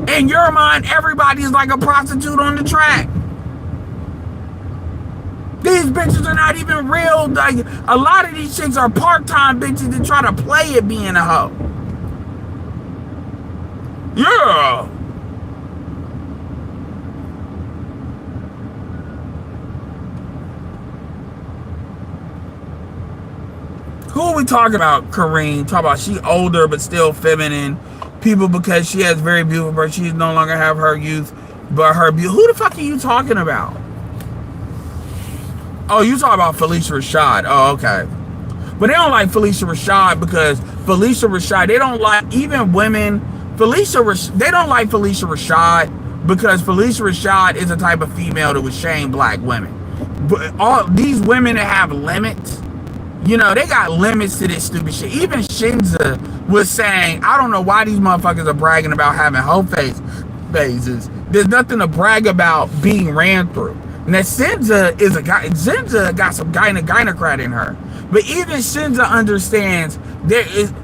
In your mind, everybody's like a prostitute on the track. These bitches are not even real. Like, a lot of these chicks are part-time bitches that try to play at being a hoe. Yeah. Who are we talking about, Kareem? Talk about she older but still feminine. People because she has very beautiful birth. She no longer have her youth, but her beauty. Who the fuck are you talking about? Oh, you talking about Phylicia Rashad. Oh, okay. But they don't like Phylicia Rashad because Phylicia Rashad, they don't like even women. They don't like Phylicia Rashad because Phylicia Rashad is a type of female that would shame black women. But all these women that have limits, you know, they got limits to this stupid shit. Even Shinza was saying, I don't know why these motherfuckers are bragging about having hoe phases. There's nothing to brag about being ran through. Now, Shinza is a guy. Shinza got some gynocrat in her. But even Shinza understands there is,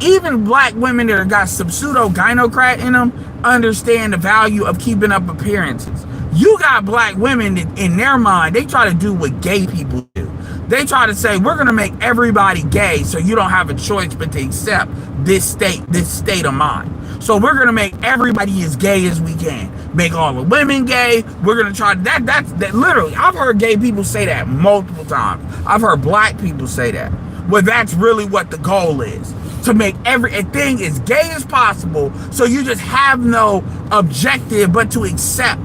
even black women that got some pseudo gynocrat in them understand the value of keeping up appearances. You got black women that in their mind, they try to do what gay people do. They try to say, we're going to make everybody gay so you don't have a choice but to accept this state of mind. So we're going to make everybody as gay as we can. Make all the women gay. We're going to try that literally, I've heard gay people say that multiple times. I've heard black people say that. Well, that's really what the goal is. To make everything as gay as possible so you just have no objective but to accept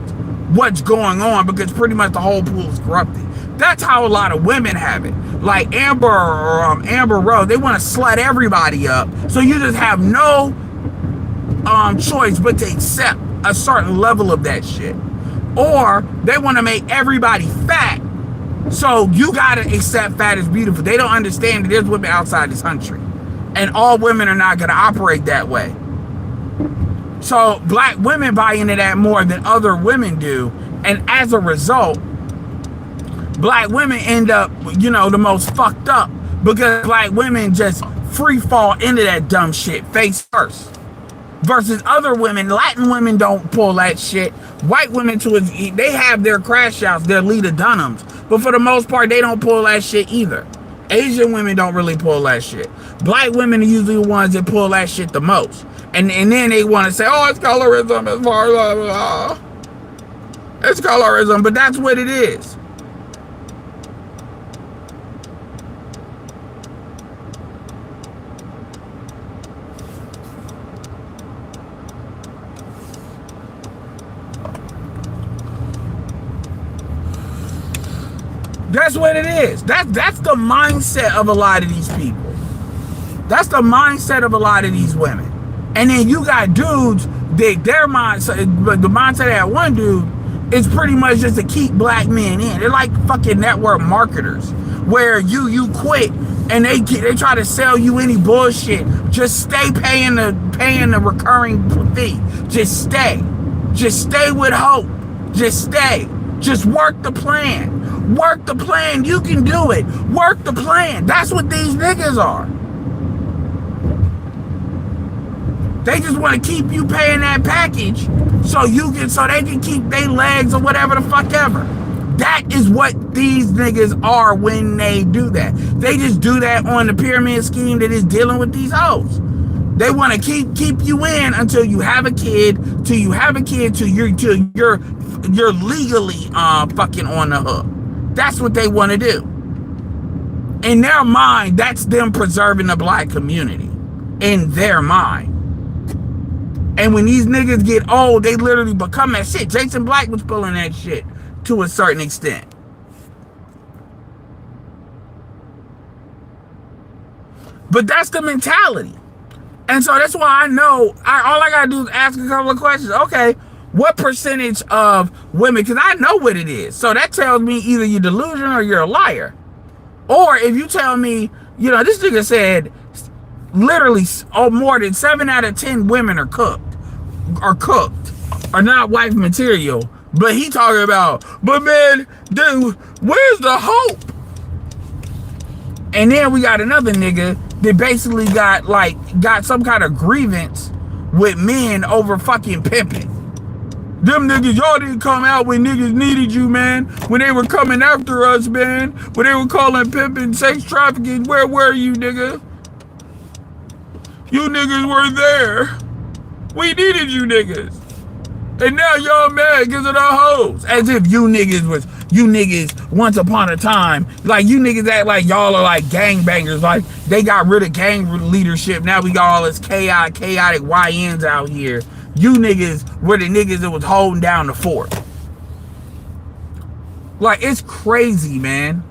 what's going on, because pretty much the whole pool is corrupted. That's how a lot of women have it. Like Amber or Amber Rose, they want to slut everybody up, so you just have no choice but to accept a certain level of that shit. Or they want to make everybody fat, so you gotta accept fat is beautiful. They don't understand that there's women outside this country, and all women are not gonna operate that way. So black women buy into that more than other women do, and as a result, black women end up, the most fucked up, because black women just free fall into that dumb shit face first. Versus other women, Latin women don't pull that shit. White women, they have their crash outs, their Lita Dunhams, but for the most part, they don't pull that shit either. Asian women don't really pull that shit. Black women are usually the ones that pull that shit the most. And then they want to say, oh, it's colorism, it's far, blah, blah. It's colorism, but that's what it is. That's what it is. That's the mindset of a lot of these people. That's the mindset of a lot of these women. And then you got dudes that their mindset, but the mindset of that one dude is pretty much just to keep black men in. They're like fucking network marketers, where you quit and they try to sell you any bullshit. Just stay paying the recurring fee. Just stay with hope. Just stay. Just work the plan. Work the plan. You can do it. Work the plan. That's what these niggas are. They just want to keep you paying that package so they can keep their legs or whatever the fuck ever. That is what these niggas are when they do that. They just do that on the pyramid scheme that is dealing with these hoes. They want to keep you in until you have a kid, till you're legally fucking on the hook. That's what they want to do. In their mind, that's them preserving the black community. In their mind. And when these niggas get old, they literally become that shit. Jason Black was pulling that shit to a certain extent. But that's the mentality. And so that's why I know, all I gotta do is ask a couple of questions. Okay, what percentage of women, because I know what it is. So that tells me either you're delusional or you're a liar. Or if you tell me, this nigga said literally more than 7 out of 10 women are not wife material. But he talking about, but man, dude, where's the hope? And then we got another nigga that basically got some kind of grievance with men over fucking pimping. Them niggas, y'all didn't come out when niggas needed you, man. When they were coming after us, man. When they were calling pimping, sex trafficking, where were you, nigga? You niggas were there. We needed you niggas. And now y'all mad because of the hoes. As if you niggas once upon a time, like you niggas act like y'all are like gangbangers. Like they got rid of gang leadership. Now we got all this chaotic YNs out here. You niggas were the niggas that was holding down the fort. Like, it's crazy, man.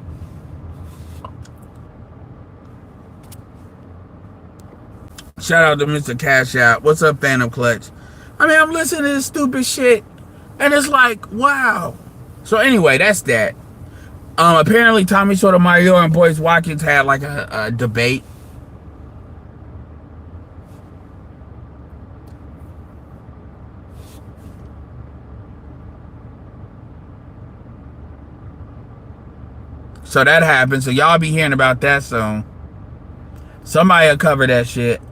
Shout out to Mr. Cash Out. What's up, Phantom Clutch? I mean, I'm listening to this stupid shit, and it's like, wow. So anyway, that's that. Apparently, Tommy Sotomayor and Boyce Watkins had like a debate. So that happened. So y'all be hearing about that soon. Somebody will cover that shit.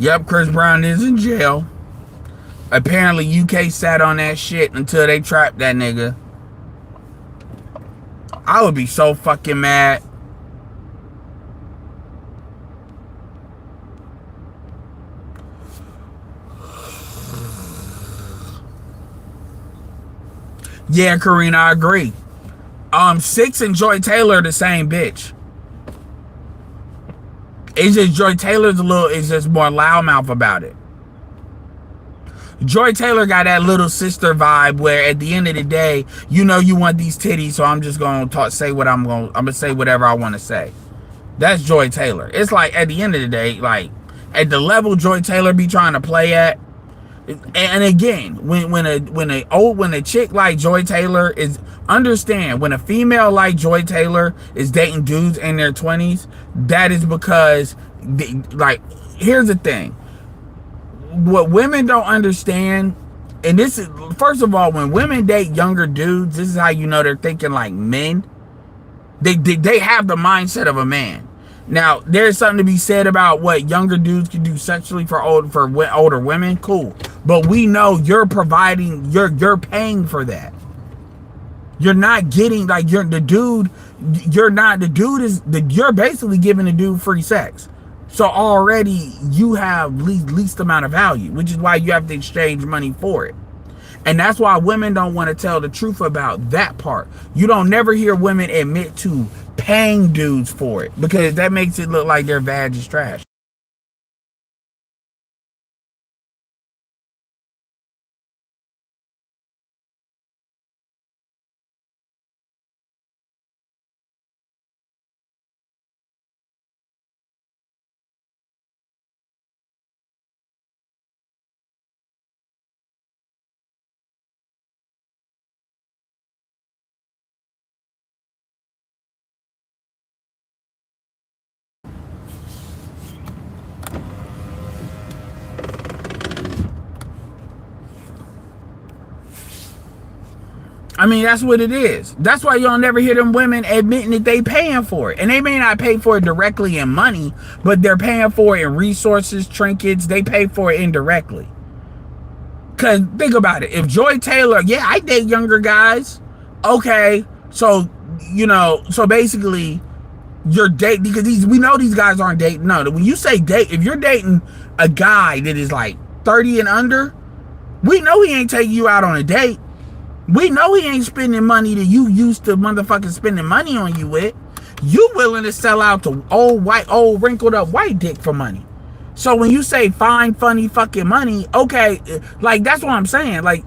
Yep, Chris Brown is in jail. Apparently, UK sat on that shit until they trapped that nigga. I would be so fucking mad. Yeah, Karina, I agree. Six and Joy Taylor the same bitch. It's just Joy Taylor's is just more loudmouth about it. Joy Taylor got that little sister vibe where at the end of the day, you know you want these titties, so I'm just gonna say what I'm gonna say whatever I want to say. That's Joy Taylor. It's like at the end of the day, like at the level Joy Taylor be trying to play at. And again, when a chick like Joy Taylor is, understand, when a female like Joy Taylor is dating dudes in their 20s, that is because here's the thing. What women don't understand, and this is, first of all, when women date younger dudes, this is how you know they're thinking like men. They have the mindset of a man. Now, there's something to be said about what younger dudes can do sexually for older women. Cool. But we know you're providing, you're paying for that. You're not getting, like, you're basically giving the dude free sex. So already you have least amount of value, which is why you have to exchange money for it. And that's why women don't want to tell the truth about that part. You don't never hear women admit to paying dudes for it, because that makes it look like their vag is trash. I mean, that's what it is. That's why y'all never hear them women admitting that they paying for it. And they may not pay for it directly in money, but they're paying for it in resources, trinkets. They pay for it indirectly. Because think about it. If Joy Taylor, yeah, I date younger guys. Okay. So, you know, so basically you're dating, because we know these guys aren't dating. No, when you say date, if you're dating a guy that is like 30 and under, we know he ain't taking you out on a date. We know he ain't spending money that you used to motherfucking spending money on you with. You willing to sell out to old wrinkled up white dick for money. So when you say fine, funny fucking money, okay, like that's what I'm saying. Like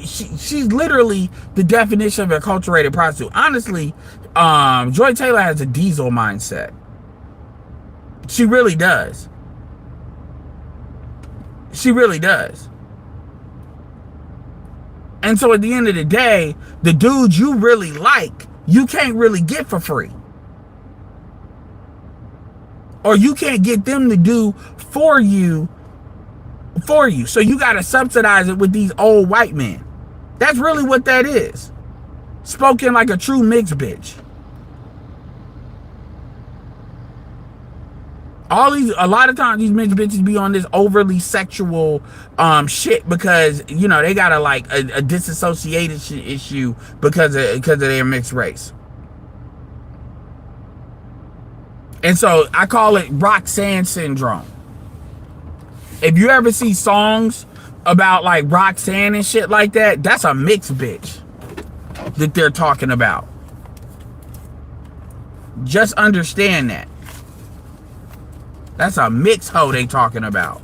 she's literally the definition of a acculturated prostitute. Honestly, Joy Taylor has a diesel mindset. She really does. She really does. And so at the end of the day, the dudes you really like, you can't really get for free. Or you can't get them to do for you. So you got to subsidize it with these old white men. That's really what that is. Spoken like a true mixed bitch. A lot of times these mixed bitches be on this overly sexual shit because, you know, they got a disassociation issue because of their mixed race. And so I call it Roxanne syndrome. If you ever see songs about like Roxanne and shit like that, that's a mixed bitch that they're talking about. Just understand that. That's a mixed hoe they talking about.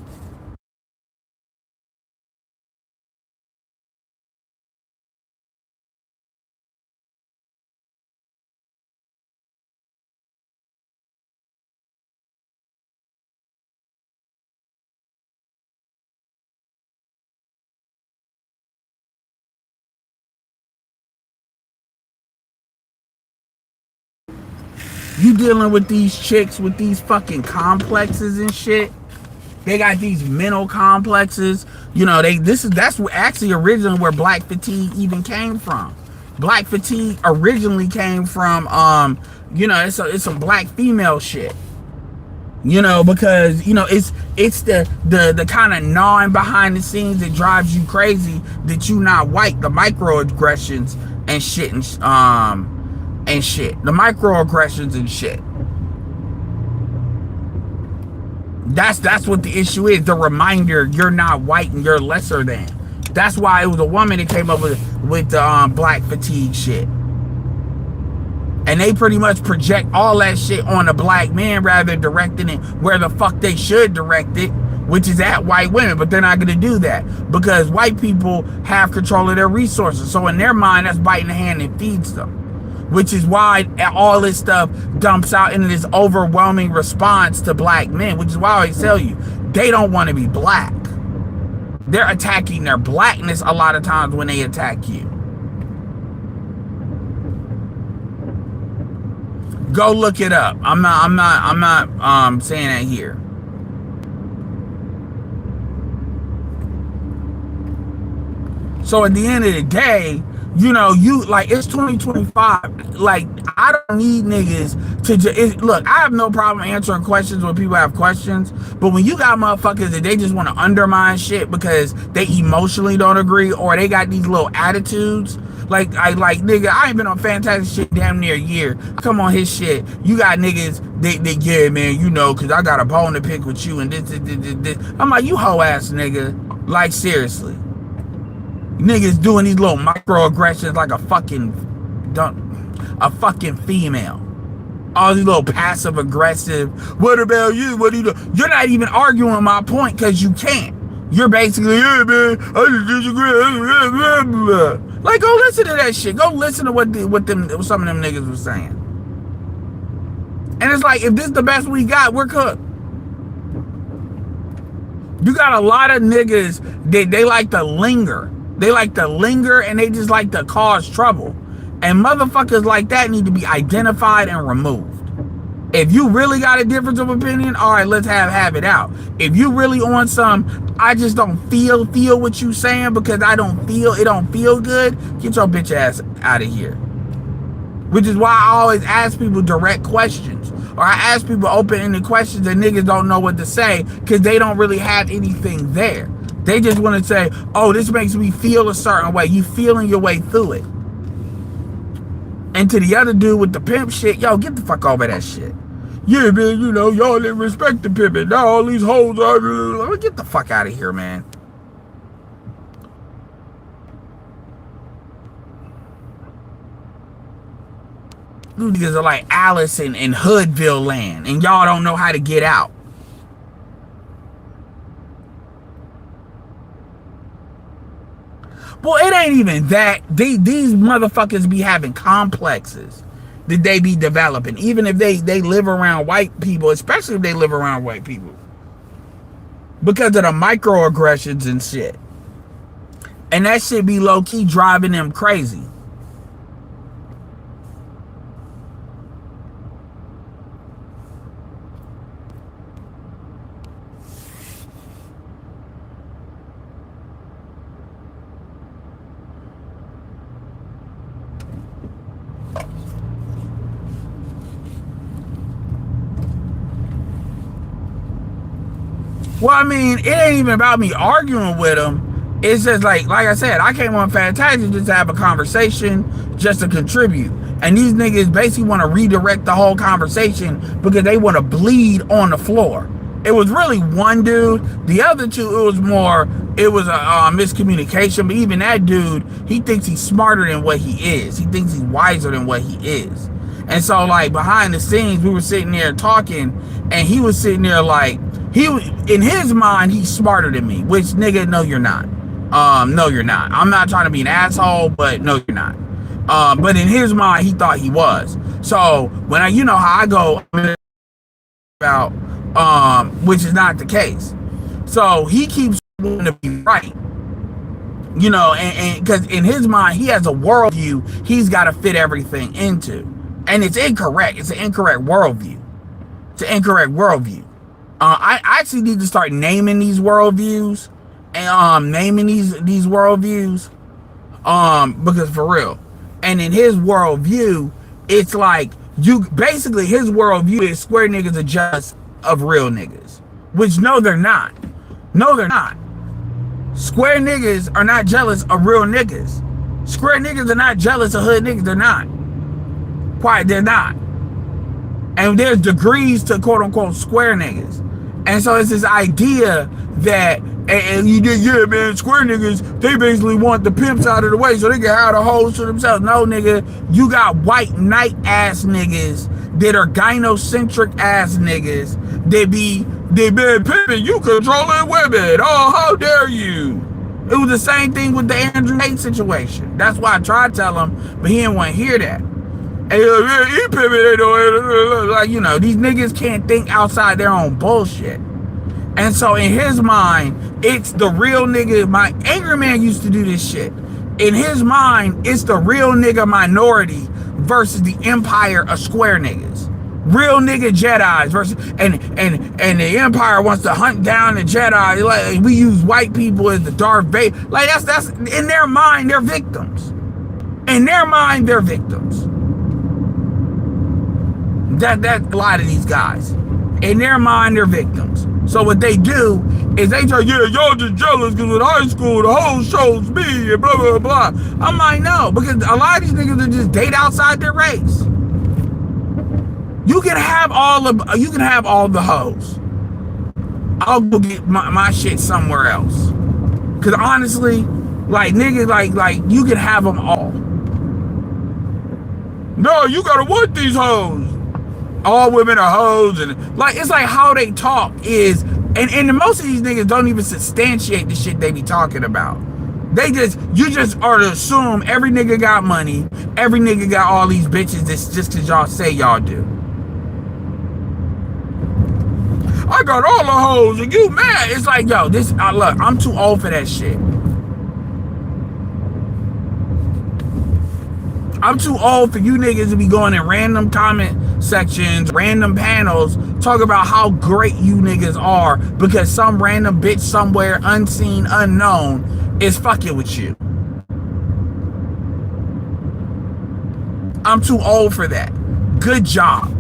You dealing with these chicks with these fucking complexes and shit. They got these mental complexes. You know, that's actually originally where black fatigue even came from. Black fatigue originally came from you know, it's some black female shit. Because it's the kind of gnawing behind the scenes that drives you crazy, that you not white, the microaggressions and shit, and shit, the microaggressions and shit. That's what the issue is. The reminder you're not white and you're lesser than. That's why it was a woman that came up with the black fatigue shit. And they pretty much project all that shit on a black man rather than directing it where the fuck they should direct it, which is at white women. But they're not going to do that because white people have control of their resources. So in their mind, that's biting the hand that feeds them, which is why all this stuff dumps out into this overwhelming response to black men, which is why I always tell you, they don't want to be black. They're attacking their blackness a lot of times when they attack you. Go look it up. I'm not saying that here. So at the end of the day, it's 2025. Like, I don't need niggas to just look. I have no problem answering questions when people have questions, but when you got motherfuckers that they just want to undermine shit because they emotionally don't agree or they got these little attitudes. Like nigga, I ain't been on Fantastic shit damn near a year. Come on his shit. You got niggas they yeah, man, cause I got a bone to pick with you and this. I'm like, you hoe ass nigga. Like, seriously. Niggas doing these little microaggressions like a fucking female. All these little passive aggressive. What about you? What do you do? You're not even arguing my point because you can't. You're basically, yeah, man, I just disagree. Like, go listen to that shit. Go listen to what some of them niggas were saying. And it's like, if this is the best we got, we're cooked. You got a lot of niggas that they like to linger. They like to linger and they just like to cause trouble. And motherfuckers like that need to be identified and removed. If you really got a difference of opinion, all right, let's have it out. If you really on some, I just don't feel what you saying because it don't feel good, get your bitch ass out of here. Which is why I always ask people direct questions. Or I ask people open-ended questions and niggas don't know what to say because they don't really have anything there. They just want to say, oh, this makes me feel a certain way. You feeling your way through it. And to the other dude with the pimp shit, yo, get the fuck over that shit. Yeah, man, y'all didn't respect the pimp. And now all these hoes are... Get the fuck out of here, man. You niggas are like Alice in Hoodville land, and y'all don't know how to get out. Well, it ain't even that. These motherfuckers be having complexes that they be developing, even if they live around white people, especially if they live around white people, because of the microaggressions and shit. And that shit be low-key driving them crazy. Well, I mean, it ain't even about me arguing with them. It's just like I said, I came on Fantastic just to have a conversation, just to contribute. And these niggas basically want to redirect the whole conversation because they want to bleed on the floor. It was really one dude. The other two, it was a miscommunication. But even that dude, he thinks he's smarter than what he is. He thinks he's wiser than what he is. And so, like, behind the scenes, we were sitting there talking, and he was sitting there like, in his mind, he's smarter than me, which, nigga, no, you're not. No, you're not. I'm not trying to be an asshole, but no, you're not. But in his mind, he thought he was. So when how I go about, which is not the case. So he keeps wanting to be right. And because in his mind, he has a worldview he's got to fit everything into. And it's incorrect. It's an incorrect worldview. I actually need to start naming these worldviews and because for real. And in his worldview, it's like his worldview is square niggas are just of real niggas. Which, no, they're not. No, they're not. Square niggas are not jealous of real niggas. Square niggas are not jealous of hood niggas. They're not. Quite, they're not. And there's degrees to quote unquote square niggas. And so it's this idea that, and you did, yeah, man, square niggas, they basically want the pimps out of the way so they can have the hoes to themselves. No, nigga, you got white knight ass niggas that are gynocentric ass niggas that they been pimping, you controlling women. Oh, how dare you? It was the same thing with the Andrew Tate situation. That's why I tried to tell him, but he didn't want to hear that. Hey, he pimping, like, you know, these niggas can't think outside their own bullshit. And so in his mind, it's the real nigga. My Angry Man used to do this shit. In his mind, it's the real nigga minority versus the empire of square niggas. Real nigga Jedis versus and the empire wants to hunt down the Jedi. Like, we use white people as the Darth Vader. Like, that's in their mind, they're victims. In their mind, they're victims. That a lot of these guys. In their mind, they're victims. So what they do is they try, yeah, y'all just jealous because in high school the whole show's me and blah blah blah. I'm like, no, because a lot of these niggas are just date outside their race. You can have all the hoes. I'll go get my shit somewhere else. Cause honestly, like niggas, like you can have them all. No, you gotta want these hoes. All women are hoes, and like it's like how they talk is, and most of these niggas don't even substantiate the shit they be talking about. You just are to assume every nigga got money, every nigga got all these bitches. This just cause y'all say y'all do. I got all the hoes and you mad. It's like, yo, look, I'm too old for that shit. I'm too old for you niggas to be going in random comment sections, random panels, talk about how great you niggas are because some random bitch somewhere unseen, unknown is fucking with you. I'm too old for that. Good job.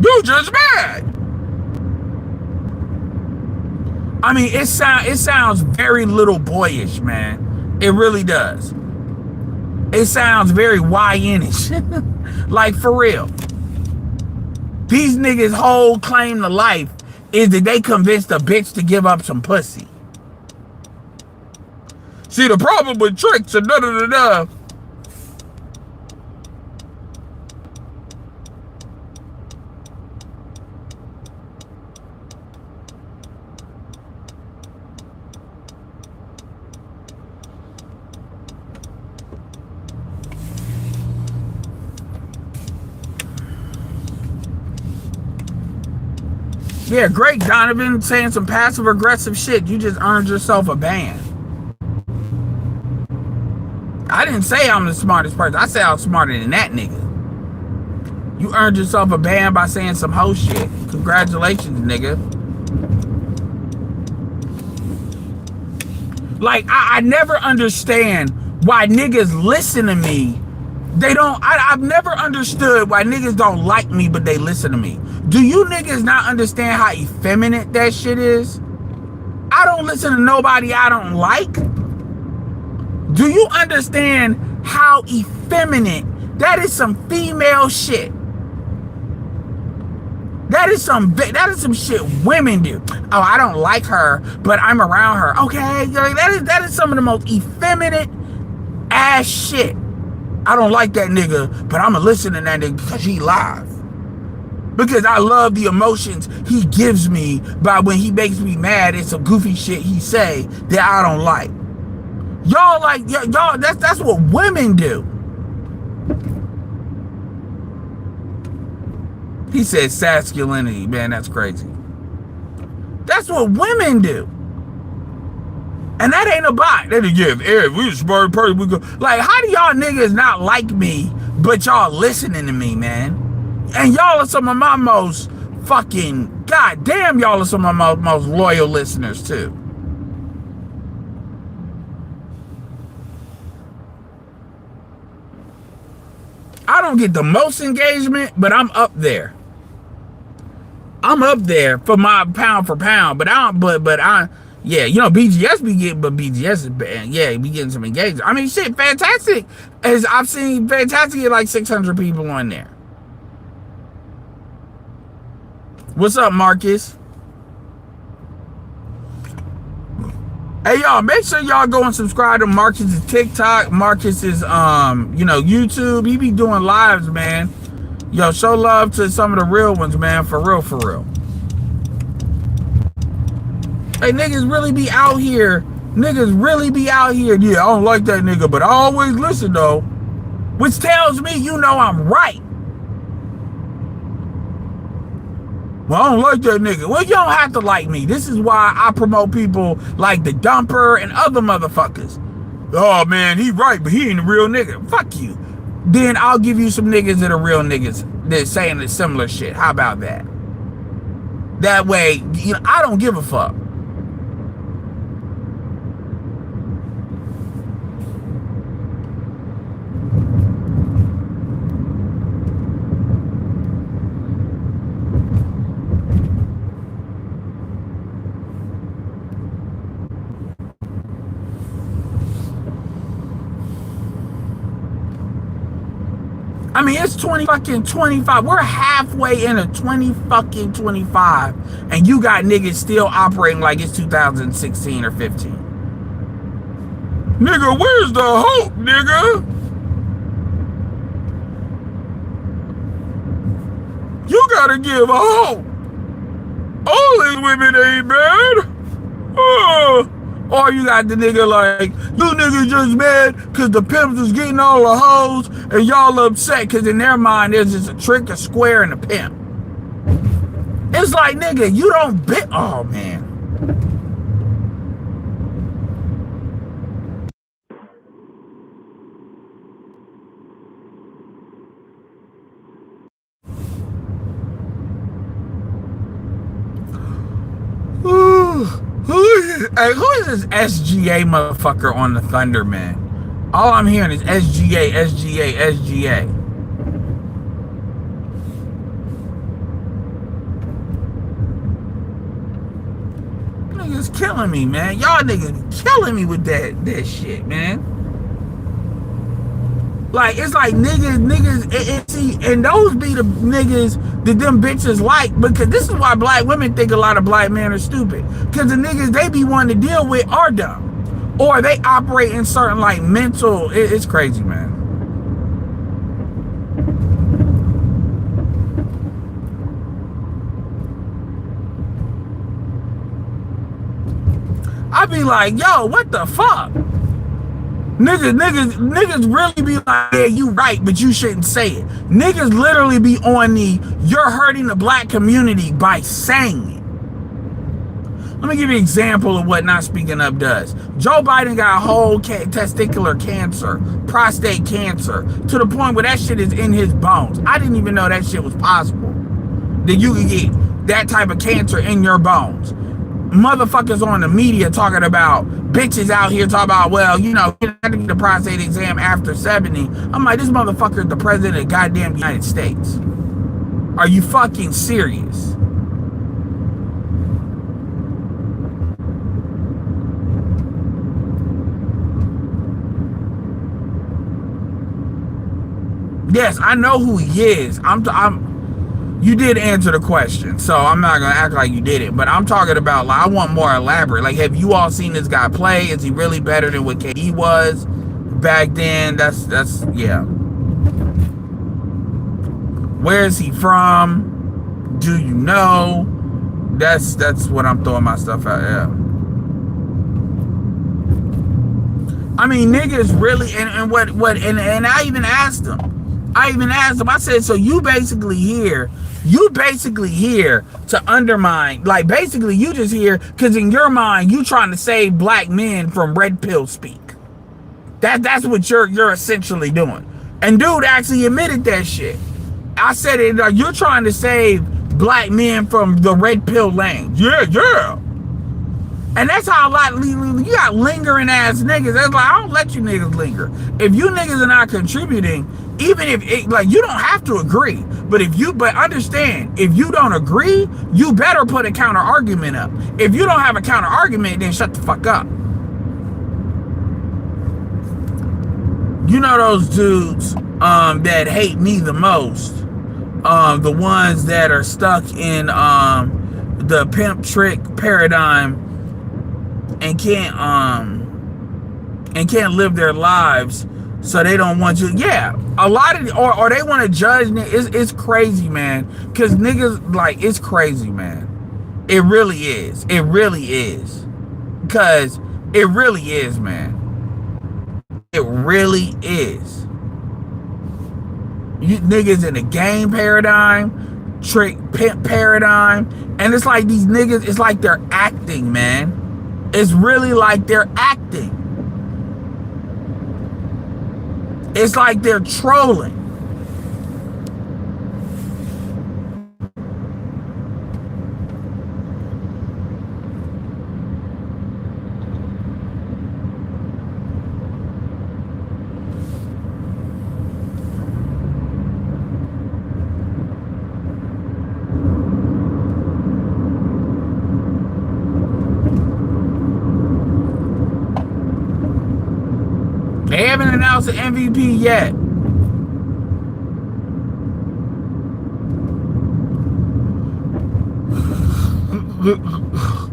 You just mad. I mean, it sounds very little boyish, man. It really does. It sounds very YN-ish. Like, for real. These niggas' whole claim to life is that they convinced a bitch to give up some pussy. See, the problem with tricks and da-da-da-da. Yeah, great, Donovan, saying some passive aggressive shit. You just earned yourself a ban. I didn't say I'm the smartest person. I said I was smarter than that nigga. You earned yourself a ban by saying some hoe shit. Congratulations, nigga. Like, I never understand why niggas listen to me. I've never understood why niggas don't like me, but they listen to me. Do you niggas not understand how effeminate that shit is? I don't listen to nobody I don't like. Do you understand how effeminate? That is some female shit. That is some shit women do. Oh, I don't like her, but I'm around her. Okay, that is some of the most effeminate ass shit. I don't like that nigga, but I'ma listen to that nigga because he live. Because I love the emotions he gives me by when he makes me mad at some goofy shit he say that I don't like. Y'all, that's what women do. He said masculinity, man, that's crazy. That's what women do. And that ain't a bot. They give, if we a smart person, we go. Like, how do y'all niggas not like me, but y'all listening to me, man? And y'all are some of my most fucking, goddamn, y'all are some of my most loyal listeners, too. I don't get the most engagement, but I'm up there. I'm up there for my pound for pound, but I don't, but I, yeah, you know, BGS be getting, but BGS is bad. Yeah, be getting some engagement. I mean, shit, Fantastic, as I've seen Fantastic get like 600 people on there. What's up, Marcus? Hey y'all, make sure y'all go and subscribe to Marcus's TikTok, Marcus's you know, YouTube. He be doing lives, man. Yo, show love to some of the real ones, man. For real, for real. Hey, niggas really be out here. Niggas really be out here. Yeah, I don't like that nigga, but I always listen though. Which tells me you know I'm right. Well, I don't like that nigga. Well, you don't have to like me. This is why I promote people like the Dumper and other motherfuckers. Oh man, he right, but he ain't a real nigga. Fuck you. Then I'll give you some niggas that are real niggas that's saying the similar shit. How about that? That way, you know, I don't give a fuck. I mean, it's 2025. We're halfway into 2025, and you got niggas still operating like it's 2016 or 15. Nigga, where's the hope, nigga? You gotta give a hope. All these women ain't bad. Or you got the nigga like, you niggas just mad because the pimps is getting all the hoes and y'all upset because in their mind there's just a trick, a square, and a pimp. It's like, nigga, you don't oh man. Hey, who is this SGA motherfucker on the Thunder, man? All I'm hearing is SGA, SGA, SGA. Niggas killing me, man. Y'all niggas killing me with that shit, man. Like, it's like niggas, see, and those be the niggas that them bitches like, because this is why black women think a lot of black men are stupid. Because the niggas they be wanting to deal with are dumb. Or they operate in certain, like, mental, it's crazy, man. I be like, yo, what the fuck? Niggas really be like, yeah, you right, but you shouldn't say it. Niggas literally be on the, you're hurting the black community by saying it. Let me give you an example of what not speaking up does. Joe Biden got whole testicular cancer, prostate cancer, to the point where that shit is in his bones. I didn't even know that shit was possible. That you could get that type of cancer in your bones. Motherfuckers on the media talking about bitches out here talking about, well, you know, you have to get the prostate exam after 70. I'm like, this motherfucker is the president of the goddamn United States. Are you fucking serious? Yes, I know who he is. You did answer the question, so I'm not gonna act like you didn't. But I'm talking about, like, I want more elaborate. Like, have you all seen this guy play? Is he really better than what KD was back then? That's yeah. Where is he from? Do you know? That's what I'm throwing my stuff out. Yeah. I mean, niggas really, and I even asked him. I said, so you basically here to undermine, like, basically you just here because in your mind you trying to save black men from red pill speak. That's what you're essentially doing. And dude actually admitted that shit. I said it, you're trying to save black men from the red pill lane. Yeah. And that's how a lot of you got lingering ass niggas. That's like, I don't let you niggas linger. If you niggas are not contributing, even if like, you don't have to agree, But understand, if you don't agree, you better put a counter argument up. If you don't have a counter argument, then shut the fuck up. You know those dudes that hate me the most, the ones that are stuck in the pimp trick paradigm and can't live their lives, so they don't want you. Yeah, a lot of, or they want to judge. It's crazy, man. Cause niggas, like, it's crazy, man. It really is. It really is. Cause it really is, man. It really is. You niggas in the game paradigm, trick pimp paradigm, and it's like these niggas, it's like they're acting, man. It's really like they're acting. It's like they're trolling. They haven't announced an MVP yet.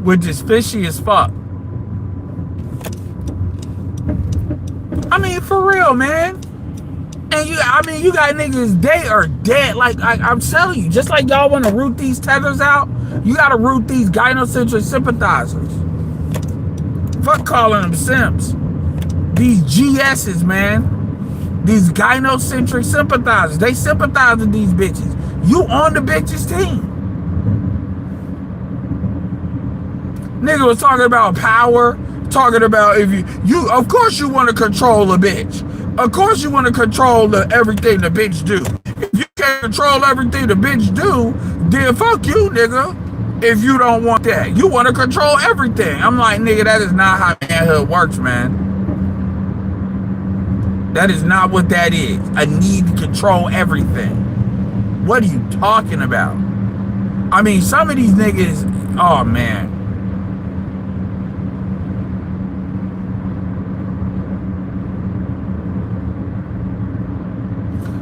Which is fishy as fuck. I mean, for real, man. And you got niggas, they are dead. Like, I'm telling you, just like y'all want to root these tethers out, you got to root these gynocentric sympathizers. Fuck calling them simps. These GSs, man. These gynocentric sympathizers. They sympathize with these bitches. You on the bitches team. Nigga was talking about power. Talking about if you of course you want to control a bitch. Of course you want to control everything the bitch do. If you can't control everything the bitch do, then fuck you, nigga. If you don't want that. You want to control everything. I'm like, nigga, that is not how manhood works, man. That is not what that is. I need to control everything. What are you talking about? I mean, some of these niggas, oh man.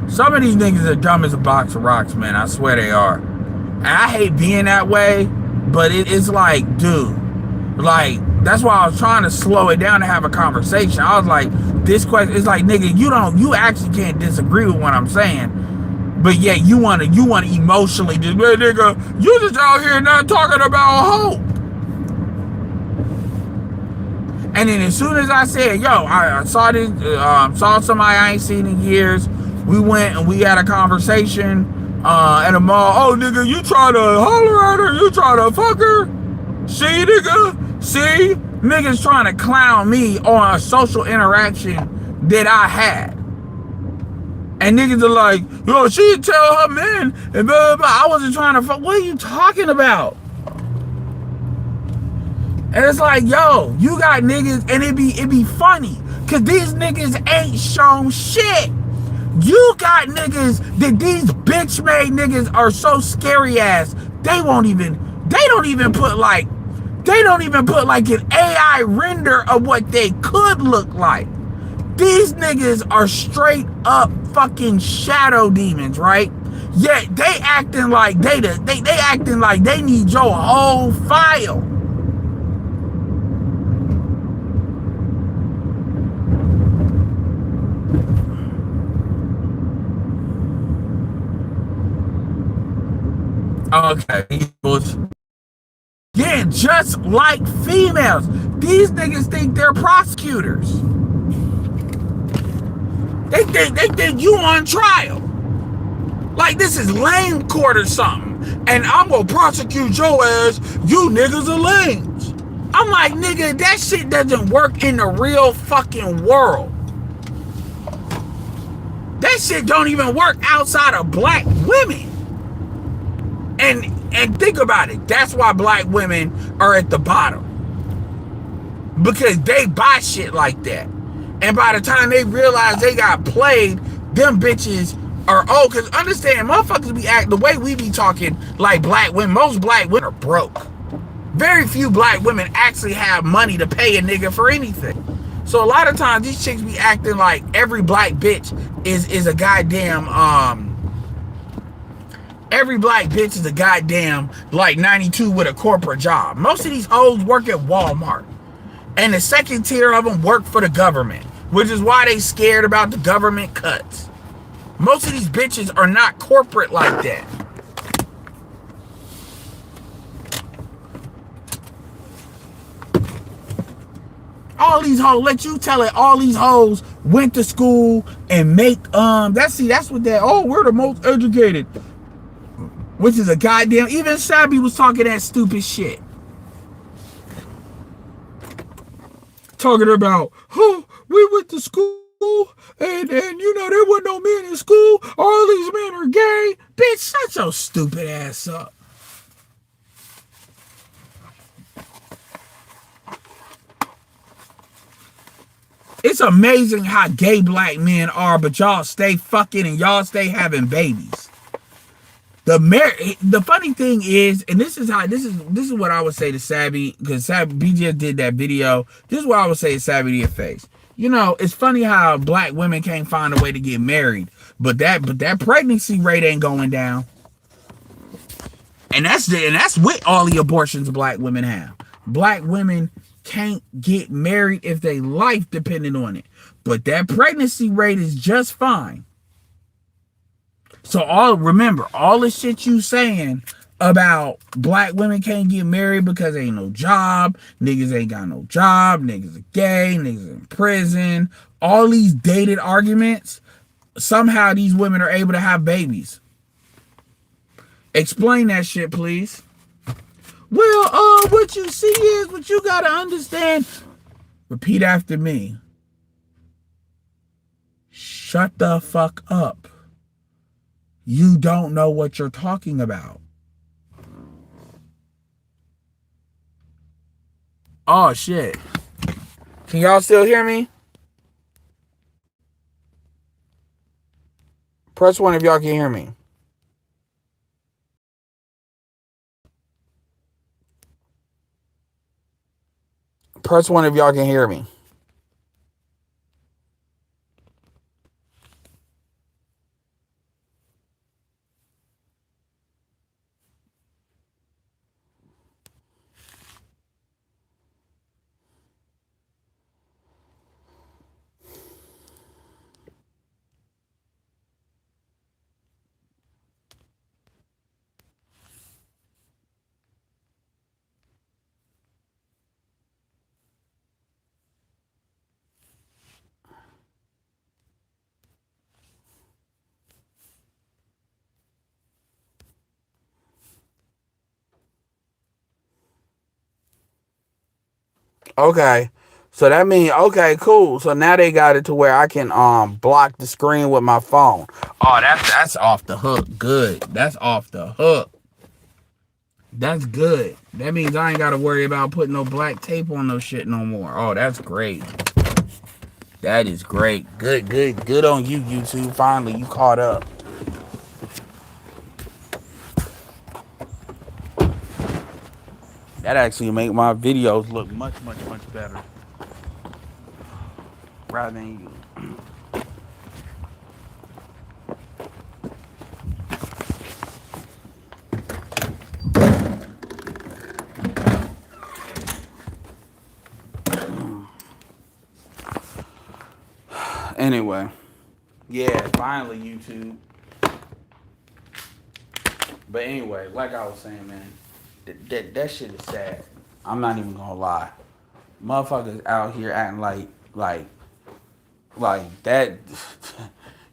Some of these niggas are dumb as a box of rocks, man. I swear they are. And I hate being that way, but it's like, dude, like, that's why I was trying to slow it down to have a conversation. I was like, this question is like, nigga, you actually can't disagree with what I'm saying, but yeah, you want to emotionally just, nigga, you just out here not talking about hope. And then as soon as I said, yo, I saw this, saw somebody I ain't seen in years. We went and we had a conversation at a mall. Oh, nigga, you try to holler at her? You try to fuck her? See, nigga? See? Niggas trying to clown me on a social interaction that I had. And niggas are like, yo, she tell her man, and blah, blah, blah. I wasn't trying to fuck. What are you talking about? And it's like, yo, you got niggas, and it be funny, cause these niggas ain't shown shit. You got niggas that these bitch made niggas are so scary ass. They don't even put like an AI render of what they could look like. These niggas are straight up fucking shadow demons, right? Yet they acting like they acting like they need your whole file. Okay. Yeah, just like females. These niggas think they're prosecutors. They think you on trial. Like this is lame court or something. And I'm gonna prosecute your ass. You niggas are lames. I'm like, nigga, that shit doesn't work in the real fucking world. That shit don't even work outside of black women. And think about it. That's why black women are at the bottom. Because they buy shit like that. And by the time they realize they got played, them bitches Or oh, cause understand, motherfuckers be act the way we be talking like black women. Most black women are broke. Very few black women actually have money to pay a nigga for anything. So a lot of times these chicks be acting like every black bitch is a goddamn every black bitch is a goddamn like 92 with a corporate job. Most of these hoes work at Walmart. And the second tier of them work for the government, which is why they scared about the government cuts. Most of these bitches are not corporate like that. All these hoes, let you tell it, all these hoes went to school and make that's what that, oh, we're the most educated. Which is a goddamn, even Sabi was talking that stupid shit. Talking about, oh, we went to school and you know there wasn't no men in school. All these men are gay. Bitch, shut your stupid ass up. It's amazing how gay black men are, but y'all stay fucking and y'all stay having babies. The funny thing is, and this is what I would say to Savvy, because Savvy BJ did that video. This is what I would say to Savvy to your face. You know, it's funny how black women can't find a way to get married, but that pregnancy rate ain't going down. And that's with all the abortions black women have. Black women can't get married if they life depended on it. But that pregnancy rate is just fine. So remember, all the shit you saying about black women can't get married because ain't no job, niggas ain't got no job, niggas are gay, niggas in prison, all these dated arguments, somehow these women are able to have babies. Explain that shit, please. Well, what you see is what you gotta understand. Repeat after me. Shut the fuck up. You don't know what you're talking about. Oh, shit. Can y'all still hear me? Press 1 if y'all can hear me. Press 1 if y'all can hear me. Okay. So that means, okay, cool. So now they got it to where I can block the screen with my phone. Oh, that's off the hook. Good. That's off the hook. That's good. That means I ain't got to worry about putting no black tape on no shit no more. Oh, that's great. That is great. Good on you, YouTube. Finally, you caught up. That actually make my videos look much better. Rather than you. Anyway, yeah, finally YouTube. But anyway, like I was saying, man, that shit is sad. I'm not even gonna lie. Motherfuckers out here acting like that.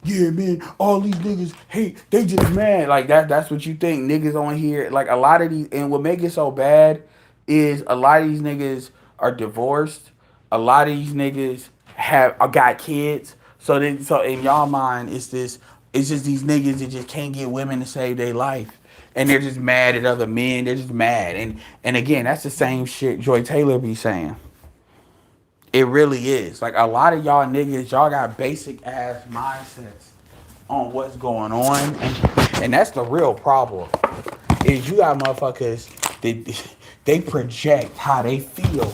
Yeah, man, all these niggas hate, they just mad. Like that's what you think niggas on here. Like a lot of these, and what make it so bad is a lot of these niggas are divorced. A lot of these niggas have got kids. So in y'all mind, it's just these niggas that just can't get women to save their life. And they're just mad at other men. They're just mad. And again, that's the same shit Joy Taylor be saying. It really is. Like a lot of y'all niggas, y'all got basic ass mindsets on what's going on. And that's the real problem. Is you got motherfuckers that they project how they feel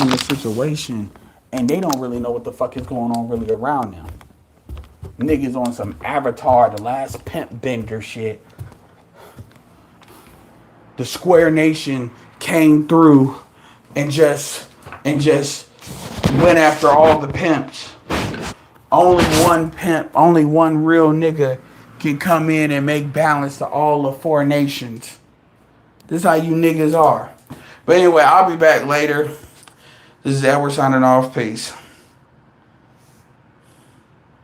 on the situation, and they don't really know what the fuck is going on really around them. Niggas on some Avatar, the last pimp bender shit. The Square Nation came through and just went after all the pimps. Only one pimp, only one real nigga can come in and make balance to all the four nations. This is how you niggas are. But anyway, I'll be back later. This is Edward signing off. Peace.